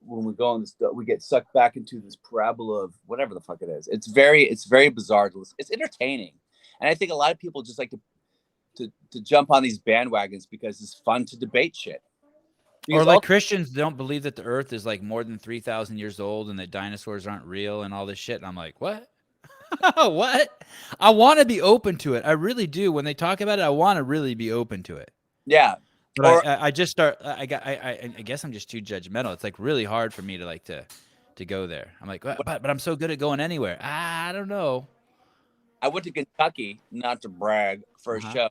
when we go on this, we get sucked back into this parabola of whatever the fuck it is." It's very bizarre. It's entertaining, and I think a lot of people just like to jump on these bandwagons because it's fun to debate shit. Or Because like also, Christians don't believe that the Earth is like more than 3,000 years old and that dinosaurs aren't real and all this shit. And I'm like, what? What? I want to be open to it. I really do. When they talk about it, I want to really be open to it. yeah, But or I just start. I guess I'm just too judgmental. It's like really hard for me to like to go there. I'm like, but I'm so good at going anywhere. I don't know. I went to Kentucky, not to brag, for Uh a huh. show. Uh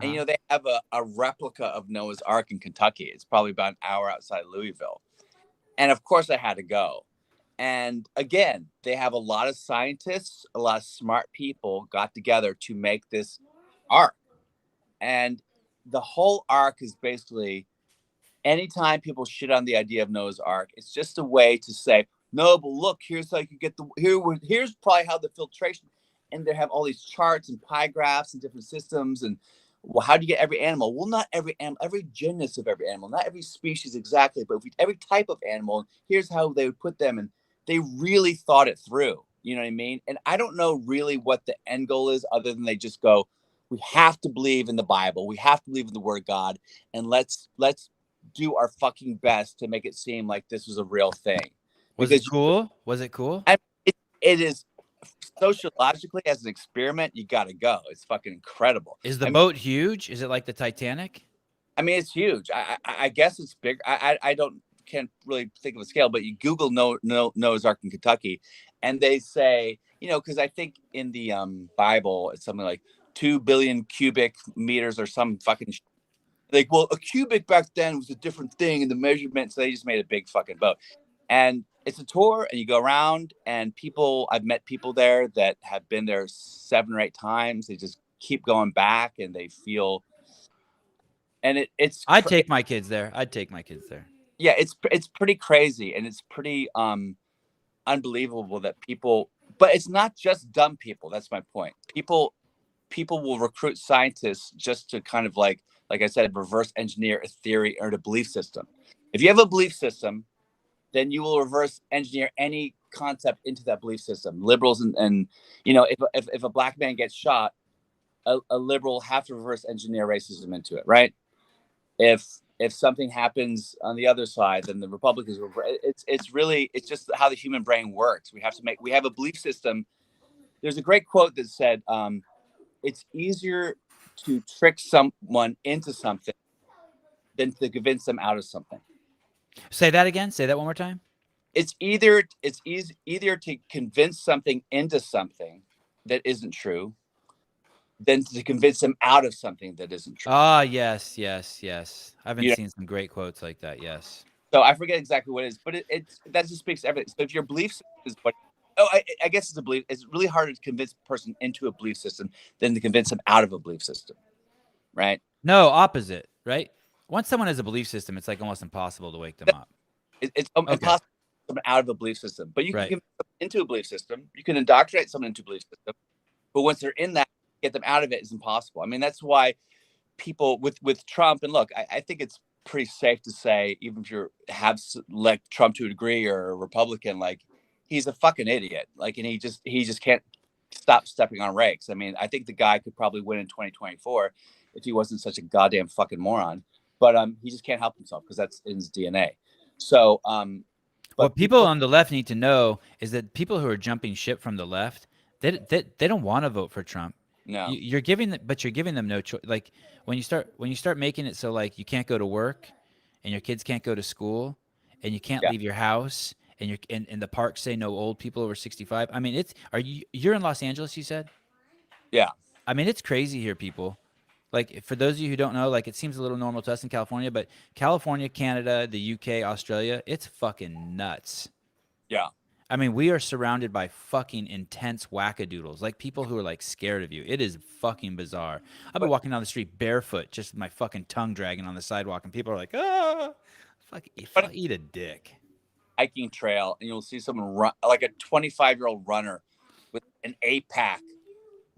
And huh. they have a replica of Noah's Ark in Kentucky. It's probably about an hour outside Louisville. And of course I had to go. And again, they have a lot of scientists, a lot of smart people got together to make this ark. And the whole ark is basically, anytime people shit on the idea of Noah's Ark, it's just a way to say, no, but look, here's how you get here's probably how the filtration, and they have all these charts and pie graphs and different systems. And well, how do you get every animal? Well, not every animal, every genus of every animal, not every species exactly, but every type of animal. Here's how they would put them, and they really thought it through. You know what I mean? And I don't know really what the end goal is, other than they just go, we have to believe in the Bible, we have to believe in the Word of God, and let's do our fucking best to make it seem like this was a real thing. Was it Because cool? Was it cool? it is sociologically, as an experiment, you got to go. It's fucking incredible. Is the boat huge? Is it like the Titanic? I mean, it's huge. I guess it's big. I don't can't really think of a scale, but you Google Noah's Ark in Kentucky, and they say, because I think in the Bible it's something like 2 billion cubic meters or some fucking like, well, a cubic back then was a different thing in the measurement, so they just made a big fucking boat. And it's a tour, and you go around, and I've met people there that have been there 7 or 8 times. They just keep going back, and they feel, and I'd take my kids there. I'd take my kids there. yeah, it's pretty crazy, and it's pretty unbelievable that people, but it's not just dumb people. That's my point. People will recruit scientists just to kind of like I said, reverse engineer a theory or a belief system. If you have a belief system, then you will reverse engineer any concept into that belief system. Liberals and if a black man gets shot, a liberal have to reverse engineer racism into it, right? If something happens on the other side, then the Republicans. It's just how the human brain works. We have a belief system. There's a great quote that said, "It's easier to trick someone into something than to convince them out of something." Say that again. Say that one more time. It's easier to convince something into something that isn't true than to convince them out of something that isn't true. Ah, yes, yes, yes. I've been You know, seeing some great quotes like that. Yes. so I forget exactly what it is, but it's that just speaks to everything. So if your belief system is what, I guess it's a belief. It's really hard to convince a person into a belief system than to convince them out of a belief system, right? No, opposite, right? Once someone has a belief system, it's like almost impossible to wake them up. It's Okay. impossible to get out of a belief system, but you can Right. convince them into a belief system. You can indoctrinate someone into a belief system, but once they're in that, get them out of it is impossible. I mean, that's why people with Trump, and look, I think it's pretty safe to say, even if you have like Trump to a degree or a Republican, like he's a fucking idiot. Like, and he just can't stop stepping on rakes. I mean, I think the guy could probably win in 2024 if he wasn't such a goddamn fucking moron. But he just can't help himself because that's in his DNA. So but What people on the left need to know is that people who are jumping ship from the left, they don't want to vote for Trump. no, You're giving them, but you're giving them no choice. Like when you start making it so like you can't go to work, and your kids can't go to school, and you can't yeah, leave your house, and and the parks say no old people over 65. I mean, you're in Los Angeles, you said? yeah, I mean, it's crazy here, people. Like for those of you who don't know, like it seems a little normal to us in California, but California, Canada, the UK, Australia, it's fucking nuts. yeah. I mean, we are surrounded by fucking intense wackadoodles, like people who are like scared of you. It is fucking bizarre. I'll be But walking down the street barefoot, just my fucking tongue dragging on the sidewalk, and people are like, ah, but eat a dick. hiking trail, and you'll see someone run like a 25-year-old runner with an 8-pack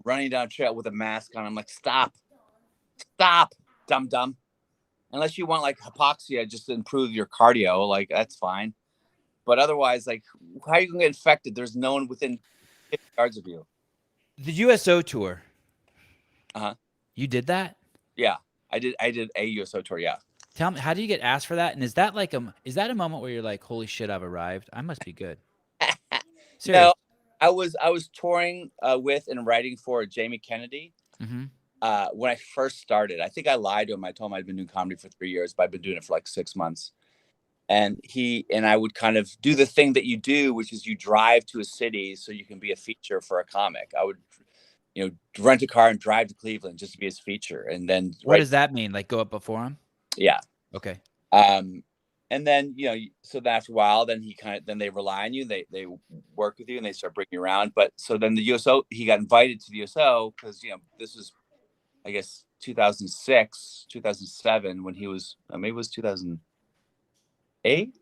running down trail with a mask on. I'm like, stop, dumb. Unless you want like hypoxia just to improve your cardio, like that's fine. But otherwise, like, how are you gonna get infected? There's no one within 50 yards of you. The USO tour, Uh-huh. you did that? Yeah. I did a USO tour, yeah. Tell me, how do you get asked for that? And is that like is that a moment where you're like, holy shit, I've arrived? I must be good. Serious. No, I was touring with and writing for Jamie Kennedy. Mm-hmm. When I first started. I think I lied to him. I told him I'd been doing comedy for 3 years, but I've been doing it for like 6 months. And I would kind of do the thing that you do, which is you drive to a city so you can be a feature for a comic. I would, rent a car and drive to Cleveland just to be his feature. And then What does that mean? Like go up before him? Yeah. Okay. And then, so then after a while, then they rely on you. They work with you and they start bringing you around. But so then the USO, he got invited to the USO because, this was, I guess, 2006, 2007, when he was, maybe it was 2008,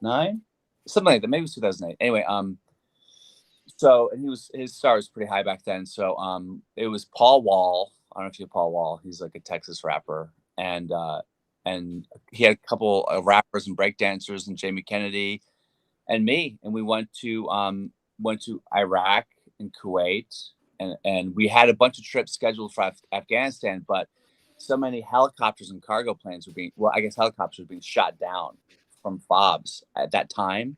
9, something like that. Maybe it was 2008. Anyway, so, and his star was pretty high back then. So, it was Paul Wall. I don't know if you know Paul Wall. He's like a Texas rapper. And he had a couple of rappers and breakdancers and Jamie Kennedy and me. And we went to Iraq and Kuwait. And we had a bunch of trips scheduled for Afghanistan, but so many helicopters and cargo planes helicopters were being shot down from FOBs at that time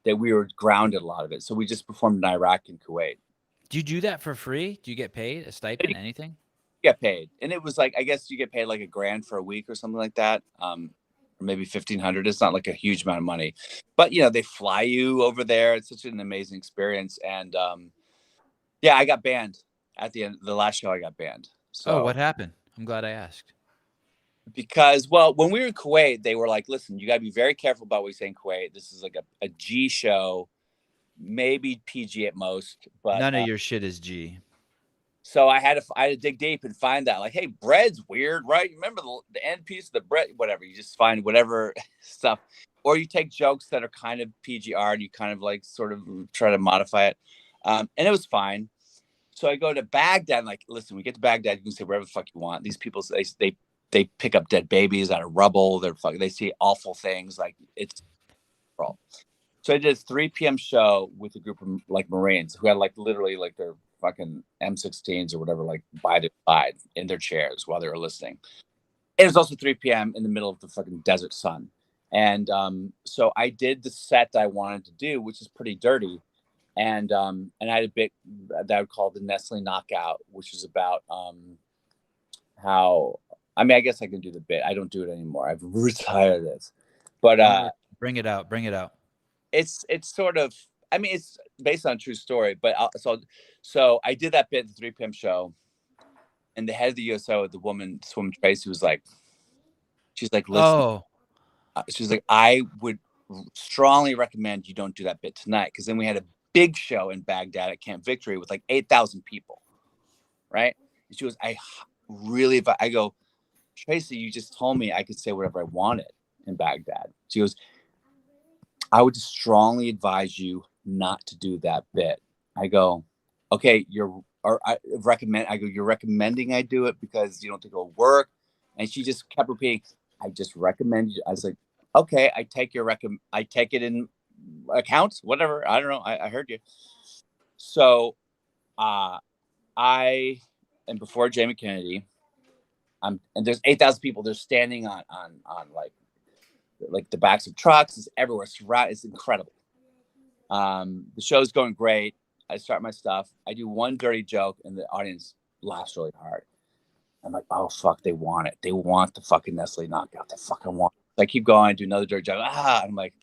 that we were grounded a lot of it. So we just performed in Iraq and Kuwait. Do you do that for free? Do you get paid a stipend, anything? Get paid. And it was like, I guess you get paid like $1,000 for a week or something like that. Or maybe 1,500. It's not like a huge amount of money, but they fly you over there. It's such an amazing experience. And, yeah, I got banned at the end of the last show. I got banned. So What happened? I'm glad I asked. Because, well, when we were in Kuwait, they were like, listen, you got to be very careful about what you say in Kuwait. This is like a G show, maybe PG at most. But none of your shit is G. So I had to dig deep and find that, like, hey, bread's weird, right? Remember the end piece of the bread, whatever. You just find whatever stuff. Or you take jokes that are kind of PGR and you kind of like sort of try to modify it. And it was fine. So I go to Baghdad. Like, listen, we get to Baghdad, you can say whatever the fuck you want. These people, they pick up dead babies out of rubble. They see awful things. Like, it's wrong. So I did a 3 p.m. show with a group of like Marines who had like literally like their fucking M16s or whatever, like by their side in their chairs while they were listening. It was also 3 p.m. in the middle of the fucking desert sun. And so I did the set that I wanted to do, which is pretty dirty. And I had a bit that I would call the Nestle Knockout, which is about how, I mean, I guess I can do the bit. I don't do it anymore. I've retired it. But bring it out. It's sort of, I mean, it's based on a true story. But so I did that bit at the 3 p.m. show. And the head of the USO, this woman Tracy, was like, she's like, listen, she's like, I would strongly recommend you don't do that bit tonight. Because then we had a big show in Baghdad at Camp Victory with like 8,000 people. Right. And she goes, I go, Tracy, you just told me I could say whatever I wanted in Baghdad. She goes, I would strongly advise you not to do that bit. I go, okay, you're recommending I do it because you don't think it'll work. And she just kept repeating, I just recommend you. I was like, okay, I take it in account, whatever. I don't know. I heard you. So I am before Jamie Kennedy. And there's 8,000 people. They're standing on like the backs of trucks. It's everywhere. It's incredible. The show's going great. I start my stuff. I do one dirty joke and the audience laughs really hard. I'm like, oh, fuck, they want it. They want the fucking Nestle Knockout. They fucking want it. So I keep going, do another dirty joke. I'm like,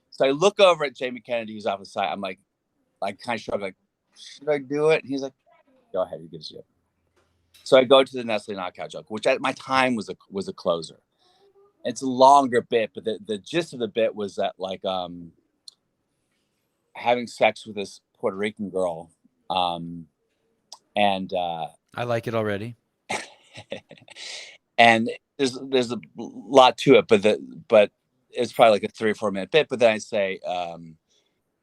so I look over at Jamie Kennedy, who's off the side. I'm like kind of shrug, like, should I do it? And he's like, go ahead. He gives you. So I go to the Nestle Knockout joke, which at my time was a closer. It's a longer bit, but the gist of the bit was that, like, having sex with this Puerto Rican girl, and I like it already. and there's a lot to it, but it's probably like a 3 or 4 minute bit. But then I say,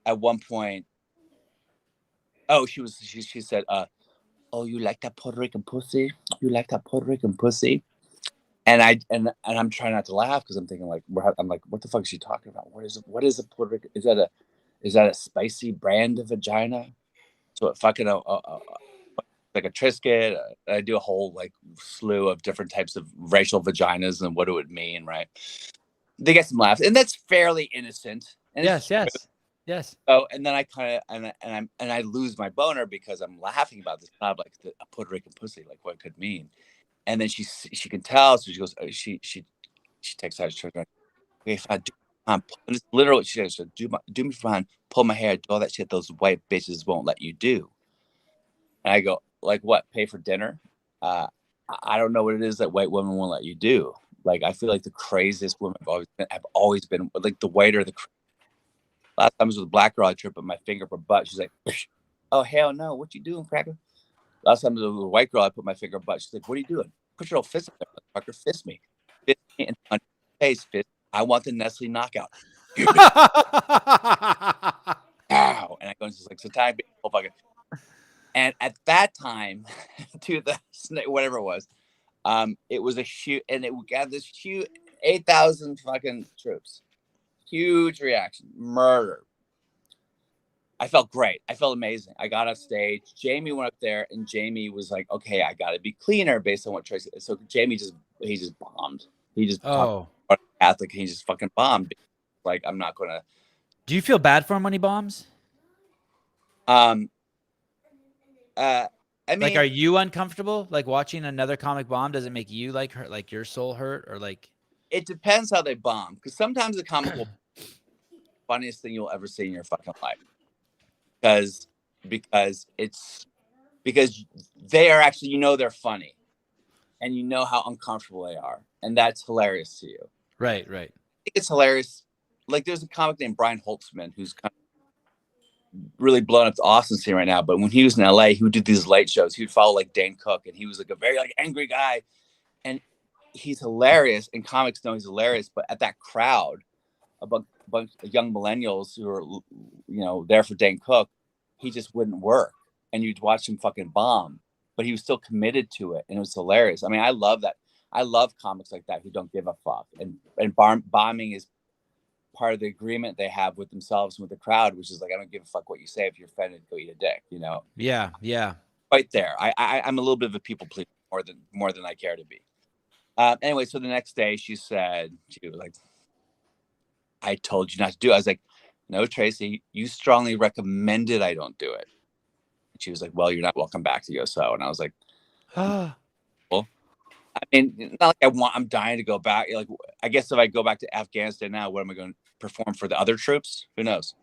at one point, oh, she said, oh, you like that Puerto Rican pussy? You like that Puerto Rican pussy? And I'm trying not to laugh because I'm thinking like, I'm like, what the fuck is she talking about? What is a Puerto Rican? Is that a spicy brand of vagina? So it fucking like a Triscuit. I do a whole like slew of different types of racial vaginas and what it would mean, right? They get some laughs, and that's fairly innocent. And Yes. Oh, and then I kind of and I lose my boner because I'm laughing about this. Not like a Puerto Rican pussy, like what it could mean. And then she can tell, so she goes, she takes out her shirt. If I do, and it's literally she says, do me fine, pull my hair, do all that shit those white bitches won't let you do. And I go, like what? Pay for dinner? I don't know what it is that white women won't let you do. Like I feel like the craziest women have always been like the whiter the. Last time it was a black girl, I tripped my finger up her butt. She's like, oh hell no, what you doing, cracker? Last time it was a white girl, I put my finger up her butt. She's like, what are you doing? Put your old fist up there, motherfucker. Fist me and punch your face. Fist. I want the Nestle knockout. Ow! And I go into like so time, fucking. And at that time, to the whatever it was a huge, and it got this huge 8,000 fucking troops. Huge reaction, murder. I felt great. I felt amazing. I got off stage. Jamie went up there, and Jamie was like, "Okay, I got to be cleaner based on what Tracy." So Jamie just bombed. He just Catholic. He just fucking bombed. Like I'm not gonna. Do you feel bad for him when he bombs? I mean, like, are you uncomfortable? Like watching another comic bomb, does it make you like hurt, like your soul hurt, or like? It depends how they bomb, because sometimes the comic will funniest thing you'll ever see in your fucking life, because they are actually, you know, they're funny, and you know how uncomfortable they are, and that's hilarious to you. Right. I think it's hilarious. Like there's a comic named Brian Holtzman who's kind of really blown up the Austin scene right now. But when he was in LA, he would do these late shows. He would follow like Dane Cook, and he was like a very like angry guy, and he's hilarious. And comics know he's hilarious. But at that crowd, a bunch of young millennials who are, you know, there for Dane Cook, he just wouldn't work, and you'd watch him fucking bomb. But he was still committed to it, and it was hilarious. I mean, I love that. I love comics like that who don't give a fuck. And bombing is part of the agreement they have with themselves and with the crowd, which is like, I don't give a fuck what you say. If you're offended, go eat a dick, you know? Yeah. Right there. I'm a little bit of a people pleaser more than I care to be. Anyway, so the next day she was like, I told you not to do it. I was like, no, Tracy, you strongly recommended I don't do it. And she was like, well, you're not welcome back to USO. And I was like, well, I mean, not like I'm dying to go back. Like, I guess if I go back to Afghanistan now, what am I going to perform for the other troops? Who knows?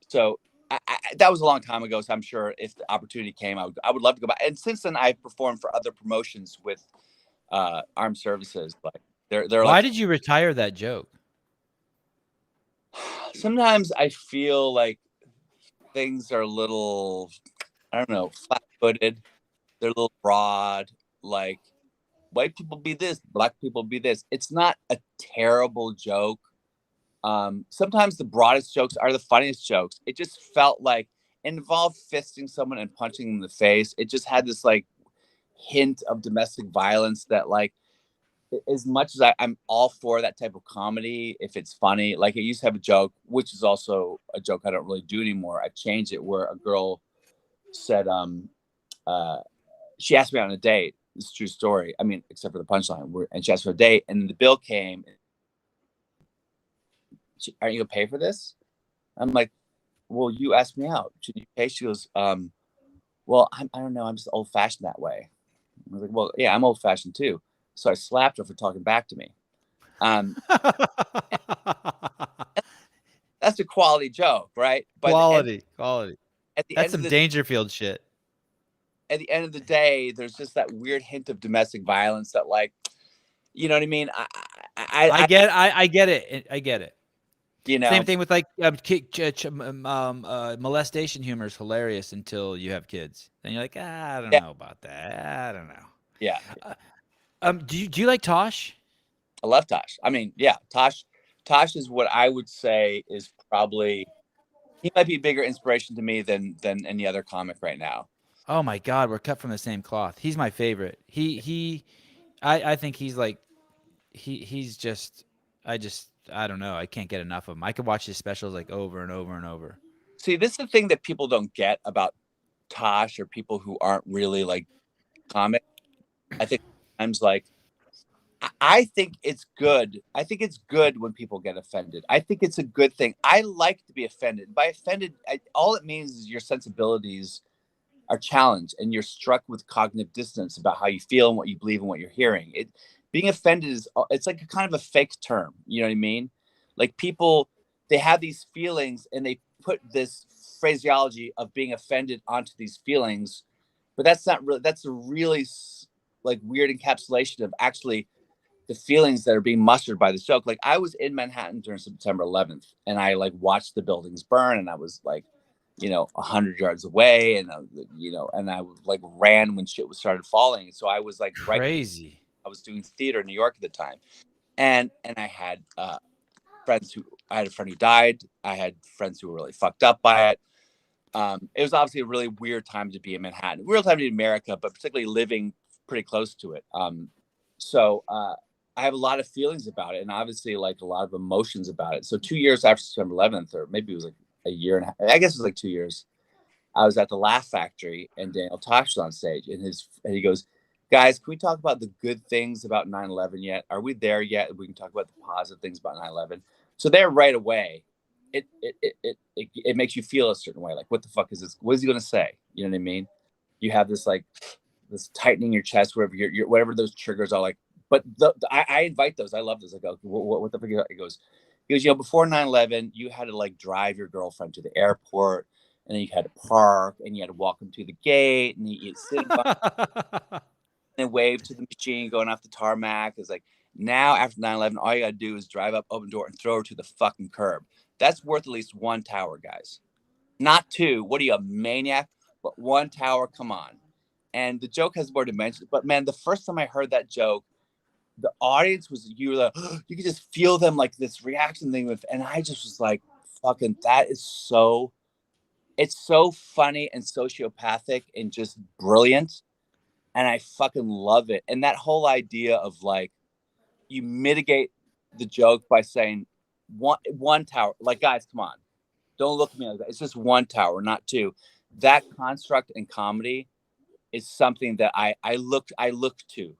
So that was a long time ago. So I'm sure if the opportunity came, I would love to go back. And since then, I've performed for other promotions with armed services. Like, they're Why like, did you retire that joke? Sometimes I feel like things are a little, I don't know, flat-footed. They're a little broad. Like, white people be this, black people be this. It's not a terrible joke. Sometimes the broadest jokes are the funniest jokes. It just felt like it involved fisting someone and punching them in the face. It just had this like hint of domestic violence that, like, as much as I'm all for that type of comedy, if it's funny. Like, I used to have a joke, which is also a joke I don't really do anymore. I changed it, where a girl said, she asked me on a date. This is a true story. I mean, except for the punchline. And she asked for a date, and the bill came. Aren't you gonna pay for this? I'm like, well, you asked me out. Should you pay? She goes, well, I don't know. I'm just old fashioned that way. I was like, well, yeah, I'm old fashioned too. So I slapped her for talking back to me. That's a quality joke, right? But quality. That's some Dangerfield shit. At the end of the day, there's just that weird hint of domestic violence that, like, you know what I mean? I get it. You Same know, thing with like molestation humor is hilarious until you have kids. Then you're like, I don't yeah, know about that. I don't know. yeah. Do you like Tosh? I love Tosh. I mean, yeah, Tosh is what I would say is probably he might be a bigger inspiration to me than any other comic right now. Oh my God, we're cut from the same cloth. He's my favorite. I think he's like he's just I don't know. I can't get enough of him. I could watch his specials like over and over and over. See, this is the thing that people don't get about Tosh or people who aren't really like comic. I think sometimes like I think it's good. I think it's good when people get offended. I think it's a good thing. I like to be offended. By offended, all it means is your sensibilities are challenged and you're struck with cognitive dissonance about how you feel and what you believe and what you're hearing. Being offended is it's like a kind of a fake term. You know what I mean? Like people, they have these feelings and they put this phraseology of being offended onto these feelings, but that's not really. That's a really like weird encapsulation of actually the feelings that are being mustered by the joke. Like I was in Manhattan during September 11th, and I like watched the buildings burn, and I was like, 100 yards away, and and I like ran when shit was started falling. So I was like, right. Crazy. I was doing theater in New York at the time, and I had friends who I had a friend who died. I had friends who were really fucked up by it. It was obviously a really weird time to be in Manhattan, weird time to be in America, but particularly living pretty close to it. So I have a lot of feelings about it, and obviously like a lot of emotions about it. So 2 years after September 11th, or maybe it was like a year and a half, I guess it was like 2 years. I was at the Laugh Factory, and Daniel Tosh was on stage, and he goes, "Guys, can we talk about the good things about 9/11 yet? Are we there yet? We can talk about the positive things about 9/11." So there, right away, it makes you feel a certain way. Like, what the fuck is this? What is he going to say? You know what I mean? You have this like this tightening your chest, wherever whatever those triggers are. Like, but I invite those. I love those. I go, what the fuck? He goes, before 9/11, you had to like drive your girlfriend to the airport, and then you had to park, and you had to walk them to the gate, and you sit and wave to the machine going off the tarmac. It's like now after 9/11, all you gotta do is drive up, open door, and throw her to the fucking curb. That's worth at least one tower, guys. Not two. What are you, a maniac? But one tower, come on. And the joke has more dimensions. But man, the first time I heard that joke, the audience was you were like, you could just feel them like this reaction thing with, and I just was like, fucking, that is so. It's so funny and sociopathic and just brilliant, and I fucking love it. And that whole idea of like you mitigate the joke by saying one tower. Like, guys, come on, don't look at me like that. It's just one tower, not two. That construct in comedy is something that I look to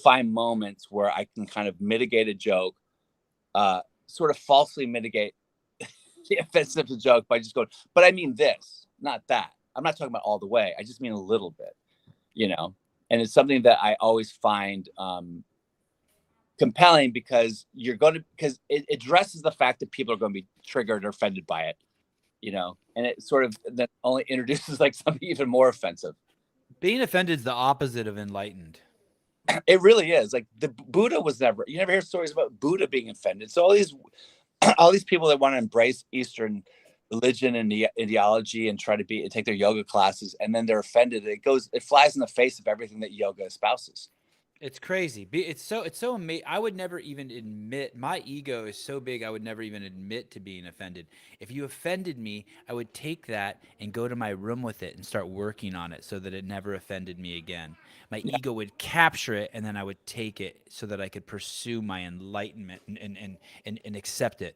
find moments where I can kind of mitigate a joke, sort of falsely mitigate the offense of the joke by just going, but I mean this, not that. I'm not talking about all the way. I just mean a little bit, and it's something that I always find compelling because because it addresses the fact that people are going to be triggered or offended by it, and it sort of then only introduces like something even more offensive. Being offended is the opposite of enlightened. It really is. Like the Buddha was you never hear stories about Buddha being offended. So all these people that want to embrace Eastern religion and the ideology and try to take their yoga classes, and then they're offended. It flies in the face of everything that yoga espouses. It's crazy. It's so amazing. I would never even admit, my ego is so big, I would never even admit to being offended. If you offended me, I would take that and go to my room with it and start working on it so that it never offended me again. My ego would capture it, and then I would take it so that I could pursue my enlightenment and accept it.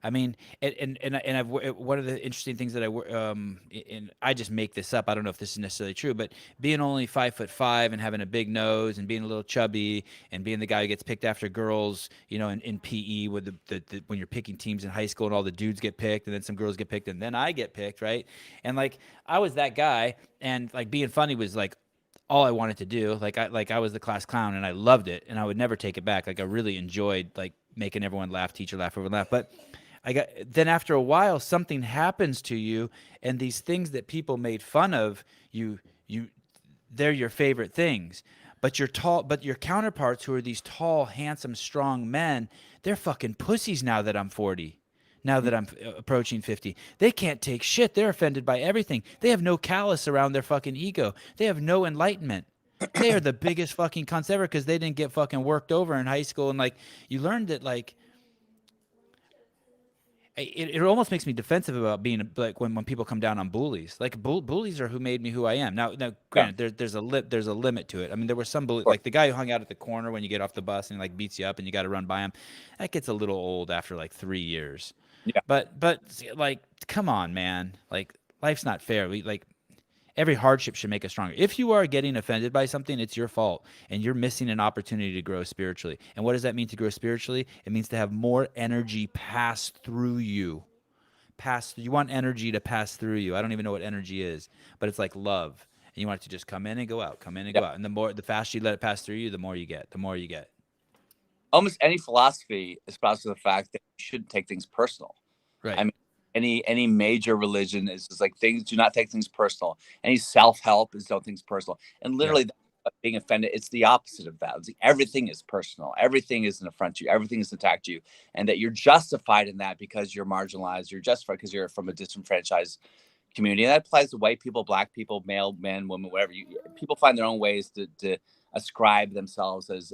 I mean, and I've one of the interesting things that and I just make this up. I don't know if this is necessarily true, but being only 5'5" and having a big nose and being a little chubby and being the guy who gets picked after girls, in PE with the when you're picking teams in high school and all the dudes get picked and then some girls get picked and then I get picked, right? And like I was that guy, and like being funny was like all I wanted to do. Like I was the class clown and I loved it, and I would never take it back. Like I really enjoyed like making everyone laugh, teacher laugh, everyone laugh, but then after a while something happens to you, and these things that people made fun of they're your favorite things. But your counterparts, who are these tall, handsome, strong men, they're fucking pussies now that I'm 40. now that I'm approaching 50. They can't take shit. They're offended by everything. They have no callus around their fucking ego. They have no enlightenment. They are the biggest fucking cunts ever because they didn't get fucking worked over in high school. And like, you learned that, like, it almost makes me defensive about being like when people come down on bullies. Like bullies are who made me who I am. Now, Yeah, granted, there's a limit to it. I mean, there were some bully, of course. like the guy who hung out at the corner when you get off the bus and he like beats you up and you got to run by him. That gets a little old after like 3 years. Yeah. But like, come on, man. Like, life's not fair. Every hardship should make us stronger. If you are getting offended by something, it's your fault, and you're missing an opportunity to grow spiritually. And what does that mean to grow spiritually? It means to have more energy pass through you. You want energy to pass through you. I don't even know what energy is, but it's like love. And you want it to just come in and go out, come in and Yeah. go out. And the faster you let it pass through you, the more you get. Almost any philosophy espouses the fact that you shouldn't take things personal. Right. I mean, any major religion is just like things, do not take things personal. Any self-help is don't things personal. And literally being offended, it's the opposite of that. It's everything is personal. Everything is an affront to you. Everything is attacked you. And that you're justified in that because you're marginalized. You're justified because you're from a disenfranchised community. And that applies to white people, black people, male, men, women, whatever. People find their own ways to ascribe themselves as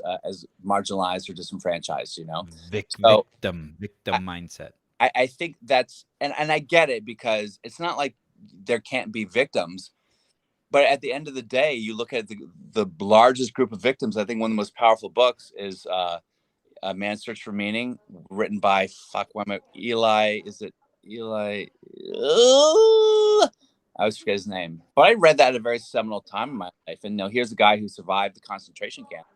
marginalized or disenfranchised, you know? So Victim mindset. I think that's, and I get it, because it's not like there can't be victims, but at the end of the day, you look at the largest group of victims. I think one of the most powerful books is A Man's Search for Meaning, written by Eli. Is it Eli? I always forget his name, but I read that at a very seminal time in my life. And here's a guy who survived the concentration camp,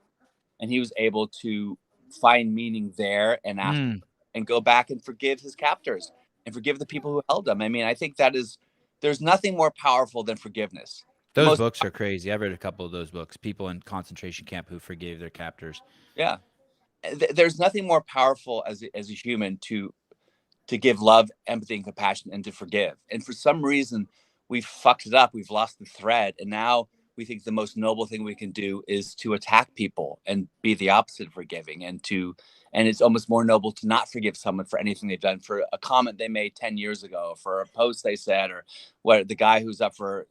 and he was able to find meaning there and after, and go back and forgive his captors and forgive the people who held him. I mean, I think there's nothing more powerful than forgiveness. Those books are crazy. I've read a couple of those books. People in concentration camp who forgave their captors. Yeah. There's nothing more powerful as a human to give love, empathy, and compassion, and to forgive. And for some reason, we've fucked it up. We've lost the thread. And now we think the most noble thing we can do is to attack people and be the opposite of forgiving. And it's almost more noble to not forgive someone for anything they've done, for a comment they made 10 years ago, for a post they said, or what the guy who's up for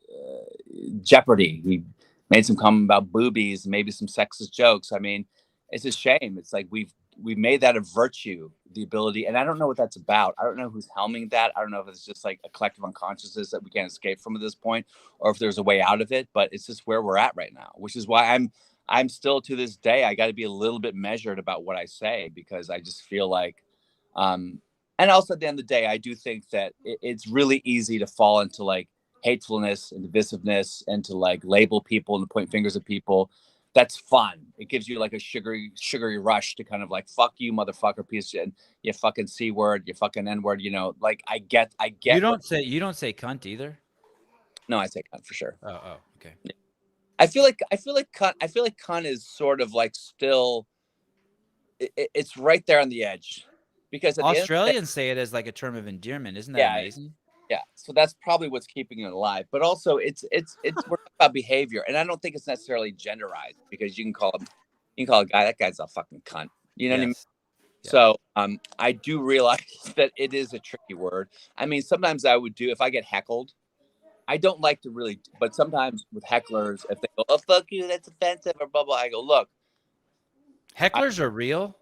Jeopardy, he made some comment about boobies, maybe some sexist jokes. I mean, it's a shame. It's like we've made that a virtue, the ability. And I don't know what that's about. I don't know who's helming that. I don't know if it's just like a collective unconsciousness that we can't escape from at this point, or if there's a way out of it, but it's just where we're at right now, which is why I'm still, to this day, I got to be a little bit measured about what I say, because I just feel like, and also at the end of the day, I do think that it's really easy to fall into like hatefulness and divisiveness, and to like label people and to point fingers at people. That's fun. It gives you like a sugary rush to kind of like, fuck you, motherfucker, piece of shit, and you fucking C word, you fucking N word, like I get. You don't say cunt either? No, I say cunt for sure. Oh, okay. Yeah. I feel like cunt is sort of like still, it's right there on the edge, because Australians say it as like a term of endearment. Isn't that amazing? Yeah, so that's probably what's keeping it alive. But also, it's we're about behavior, and I don't think it's necessarily genderized, because you can call a guy, that guy's a fucking cunt. You know what I mean? Yeah. So I do realize that it is a tricky word. I mean, sometimes I would do, if I get heckled, I don't like to really, but sometimes with hecklers, if they go, "Oh fuck you, that's offensive," or blah blah, I go, "Look, hecklers are real."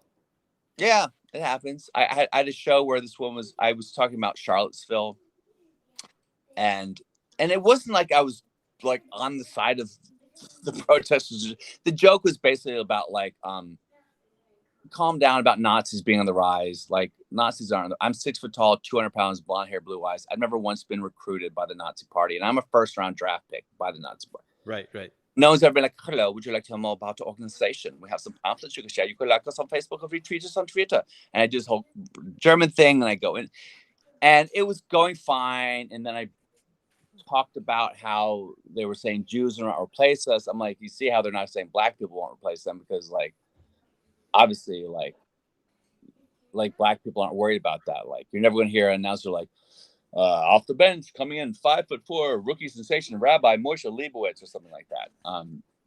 Yeah, it happens. I had a show where this woman I was talking about Charlottesville. And it wasn't like I was like on the side of the protesters. The joke was basically about like, calm down about Nazis being on the rise. Like, Nazis aren't. I'm 6 foot tall, 200 pounds, blonde hair, blue eyes. I've never once been recruited by the Nazi party, and I'm a first round draft pick by the Nazi party. Right. No one's ever been like, "Hello, would you like to know more about the organization? We have some pamphlets you can share. You could like us on Facebook or retweet us on Twitter." And I do this whole German thing, and I go in, and it was going fine. And then I talked about how they were saying Jews will not replace us. I'm like, you see how they're not saying black people won't replace them, because like, obviously, like black people aren't worried about that. Like, you're never going to hear an announcer like, off the bench coming in 5'4" rookie sensation Rabbi Moshe Leibowitz or something like that,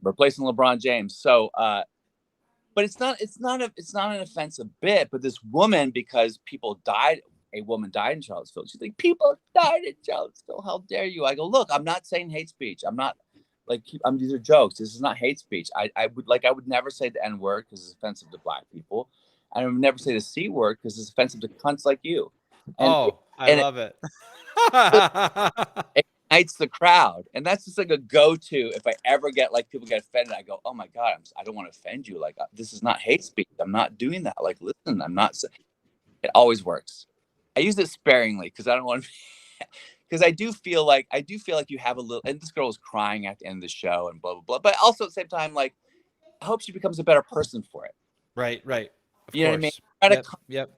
replacing LeBron James. So but it's not an offensive bit. But this woman, because people died, a woman died in Charlottesville. She's like, people died in Charlottesville. How dare you? I go, look, I'm not saying hate speech. I'm not like, these are jokes. This is not hate speech. I would never say the N word because it's offensive to black people. I would never say the C word because it's offensive to cunts like you. And I love it. it ignites the crowd. And that's just like a go-to. If I ever get like people get offended, I go, oh my God, I don't want to offend you. Like, this is not hate speech. I'm not doing that. Like, listen, I'm not. It always works. I use it sparingly because I don't want to, because I do feel like you have a little, and this girl was crying at the end of the show and blah, blah, blah. But also at the same time, like, I hope she becomes a better person for it. Right. Of You know what I mean? course. Yep.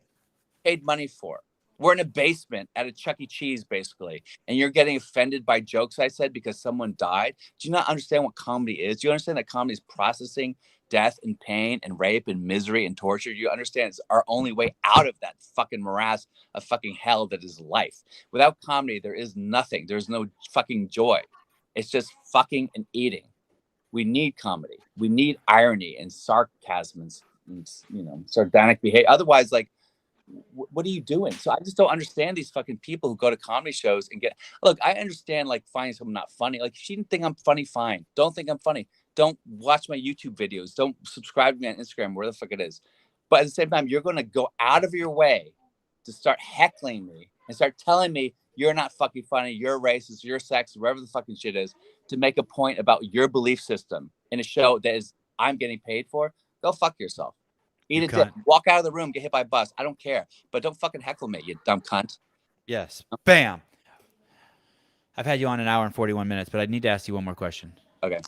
Paid money for. We're in a basement at a Chuck E. Cheese, basically, and you're getting offended by jokes I said because someone died. Do you not understand what comedy is? Do you understand that comedy is processing death and pain and rape and misery and torture? Do you understand it's our only way out of that fucking morass of fucking hell that is life? Without comedy, there is nothing. There's no fucking joy. It's just fucking and eating. We need comedy. We need irony and sarcasm and sardonic behavior. Otherwise, like, what are you doing? So I just don't understand these fucking people who go to comedy shows and look, I understand like finding someone not funny. Like, if she didn't think I'm funny, fine. Don't think I'm funny. Don't watch my YouTube videos. Don't subscribe to me on Instagram, where the fuck it is. But at the same time, you're going to go out of your way to start heckling me and start telling me you're not fucking funny, you're racist, you're sexist, whatever the fucking shit is, to make a point about your belief system in a show that is I'm getting paid for. Go fuck yourself. Eat a dick. Walk out of the room. Get hit by a bus. I don't care. But don't fucking heckle me, you dumb cunt. Yes. Bam. I've had you on an hour and 41 minutes, but I need to ask you one more question. Okay.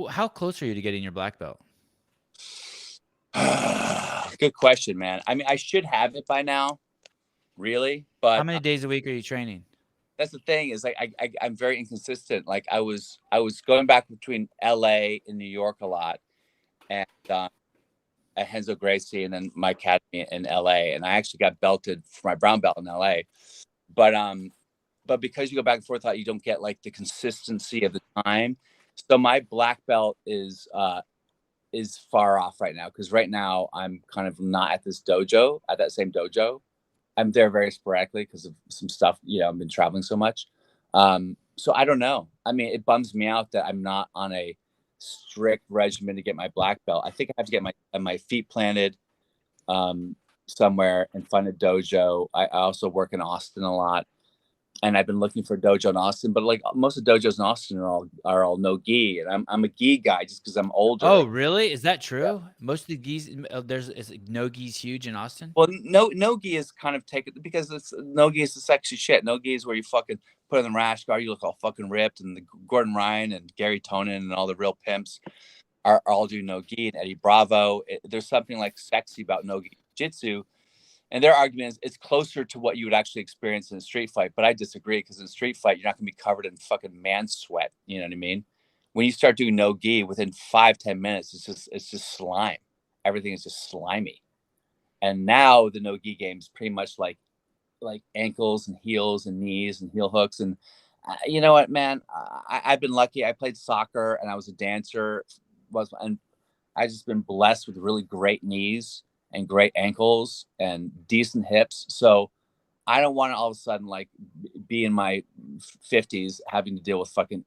How close are you to getting your black belt? Good question, man. I mean, I should have it by now, really. But how many days a week are you training? That's the thing is, like, I'm very inconsistent. Like, I was going back between LA and New York a lot, and at Henzo Gracie, and then my academy in LA, and I actually got belted for my brown belt in LA. But because you go back and forth, you don't get like the consistency of the time. So my black belt is far off right now, because right now I'm kind of not at that same dojo. I'm there very sporadically because of some stuff. I've been traveling so much. So I don't know. I mean, it bums me out that I'm not on a strict regimen to get my black belt. I think I have to get my feet planted somewhere and find a dojo. I also work in Austin a lot, and I've been looking for a dojo in Austin, but like most of the dojos in Austin are all no gi, and I'm a gi guy just because I'm older. Oh, really? Is that true? Yeah. Most of the gis, is no gi's huge in Austin. Well, no gi is kind of taken because no gi is the sexy shit. No gi is where you fucking put on the rash guard, you look all fucking ripped, and the Gordon Ryan and Gary Tonin and all the real pimps are all doing no gi, and Eddie Bravo. There's something like sexy about no gi jiu-jitsu. And their argument is it's closer to what you would actually experience in a street fight. But I disagree, because in a street fight, you're not going to be covered in fucking man sweat. You know what I mean? When you start doing no gi, within 5-10 minutes, it's just slime. Everything is just slimy. And now the no gi game is pretty much like ankles and heels and knees and heel hooks. And you know what, man? I've been lucky. I played soccer and I was a dancer. And I've just been blessed with really great knees and great ankles and decent hips. So I don't want to all of a sudden like be in my 50s having to deal with fucking,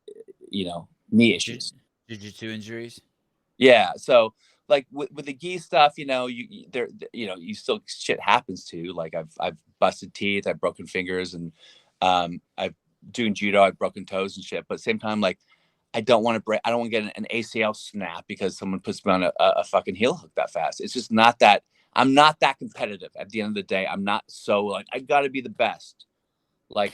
knee issues. Jiu-jitsu injuries. Yeah. So like with the gi stuff, you still, shit happens to you. Like I've busted teeth, I've broken fingers, and I've doing judo, I've broken toes and shit. But at the same time, like, I don't want to get an ACL snap because someone puts me on a fucking heel hook that fast. It's just not that. I'm not that competitive at the end of the day. I'm not so like, I got to be the best. Like,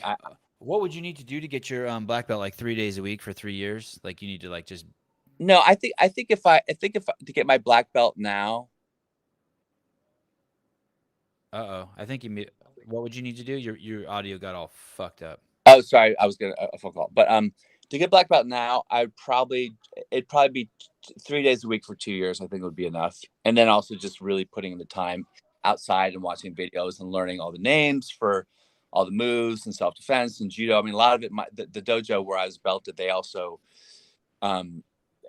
what would you need to do to get your black belt like 3 days a week for 3 years? Like, you need to like just. No, I think if to get my black belt now. I think what would you need to do? Your audio got all fucked up. Oh, sorry. I was getting a phone call, but to get black belt now, it'd probably be 3 days a week for 2 years. I think would be enough. And then also just really putting in the time outside and watching videos and learning all the names for all the moves and self-defense and judo. I mean, a lot of it, the dojo where I was belted, they also,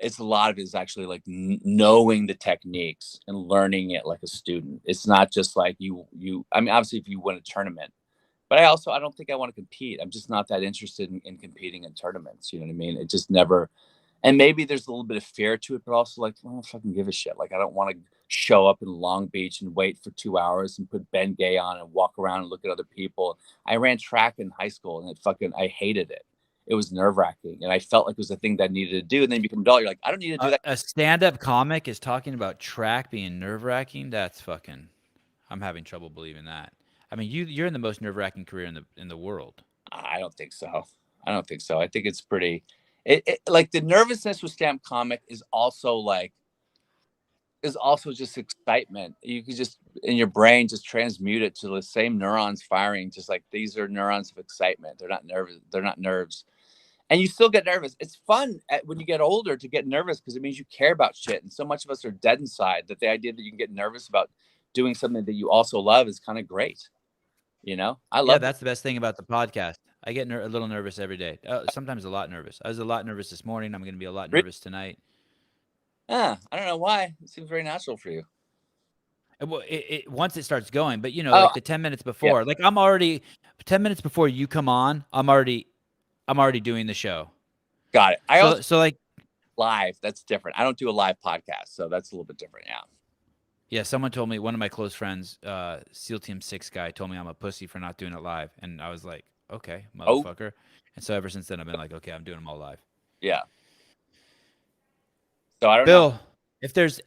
it's a lot of it is actually like knowing the techniques and learning it like a student. It's not just like I mean, obviously if you win a tournament, but I don't think I want to compete. I'm just not that interested in competing in tournaments. You know what I mean? It just never, and maybe there's a little bit of fear to it, but also like, I don't fucking give a shit. Like, I don't want to show up in Long Beach and wait for 2 hours and put Ben Gay on and walk around and look at other people. I ran track in high school and I hated it. It was nerve wracking. And I felt like it was a thing that I needed to do. And then you become an adult. You're like, I don't need to do that. A stand-up comic is talking about track being nerve-wracking. That's fucking. I'm having trouble believing that. I mean, you're in the most nerve-wracking career in the world. I don't think so. I don't think so. I think it's pretty. Like the nervousness with stand-up comic is also just excitement. You could just in your brain just transmute it to the same neurons firing. Just like these are neurons of excitement. They're not nervous. They're not nerves. And you still get nervous. It's fun when you get older to get nervous because it means you care about shit. And so much of us are dead inside that the idea that you can get nervous about doing something that you also love is kind of great. You know, I love. Yeah, that's the best thing about the podcast. I get a little nervous every day. Sometimes a lot nervous. I was a lot nervous this morning. I'm going to be a lot nervous tonight. I don't know why. It seems very natural for you. Well, once it starts going, but like the 10 minutes before, like I'm already 10 minutes before you come on, I'm already doing the show. Got it. So like live, that's different. I don't do a live podcast, so that's a little bit different. Yeah. Yeah, someone told me, one of my close friends, SEAL Team 6 guy, told me I'm a pussy for not doing it live. And I was like, okay, motherfucker. And so ever since then, I've been like, okay, I'm doing them all live. Yeah. So I don't know. Bill, if there's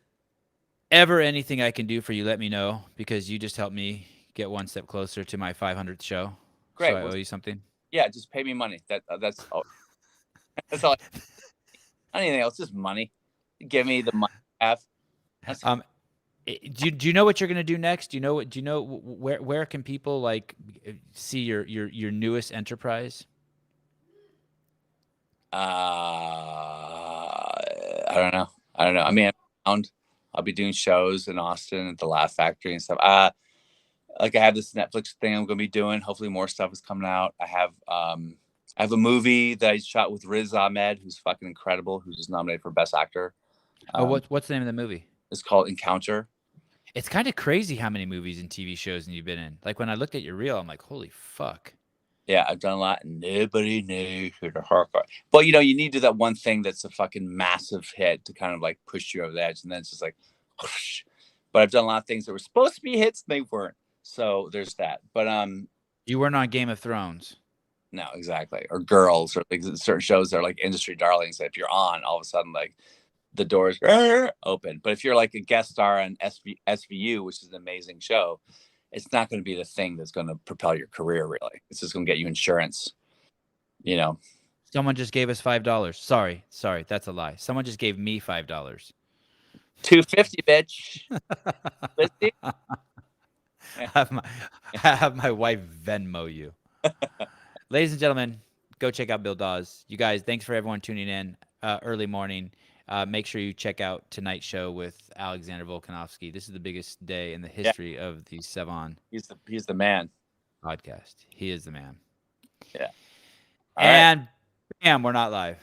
ever anything I can do for you, let me know, because you just helped me get one step closer to my 500th show. Great. So I owe you something. Yeah, just pay me money. That's all. That's all. Not anything else, just money. Give me the money I have. Do you know what you're gonna do next? Do you know where can people like see your newest enterprise? I don't know. I mean, I'll be doing shows in Austin at the Laugh Factory and stuff. Like I have this Netflix thing I'm gonna be doing. Hopefully more stuff is coming out. I have a movie that I shot with Riz Ahmed, who's fucking incredible, who's just nominated for Best Actor. What's the name of the movie? It's called Encounter. It's kind of crazy how many movies and TV shows you've been in. Like when I looked at your reel, I'm like, holy fuck. Yeah, I've done a lot. Nobody knows who the hardcore. But you need to do that one thing that's a fucking massive hit to kind of like push you over the edge, and then it's just like, whoosh. But I've done a lot of things that were supposed to be hits, and they weren't. So there's that. But you weren't on Game of Thrones. No, exactly. Or Girls, or like certain shows that are like industry darlings that if you're on, all of a sudden like the doors open. But if you're like a guest star on SVU, which is an amazing show, it's not going to be the thing that's going to propel your career, really. It's just going to get you insurance, Someone just gave us $5. Sorry, that's a lie. Someone just gave me $5. $2.50, bitch. have my wife Venmo you. Ladies and gentlemen, go check out Bill Dawes. You guys, thanks for everyone tuning in early morning. Make sure you check out tonight's show with Alexander Volkanovsky. This is the biggest day in the history of the Sevan. He's the man. Podcast. He is the man. Yeah. And bam, we're not live.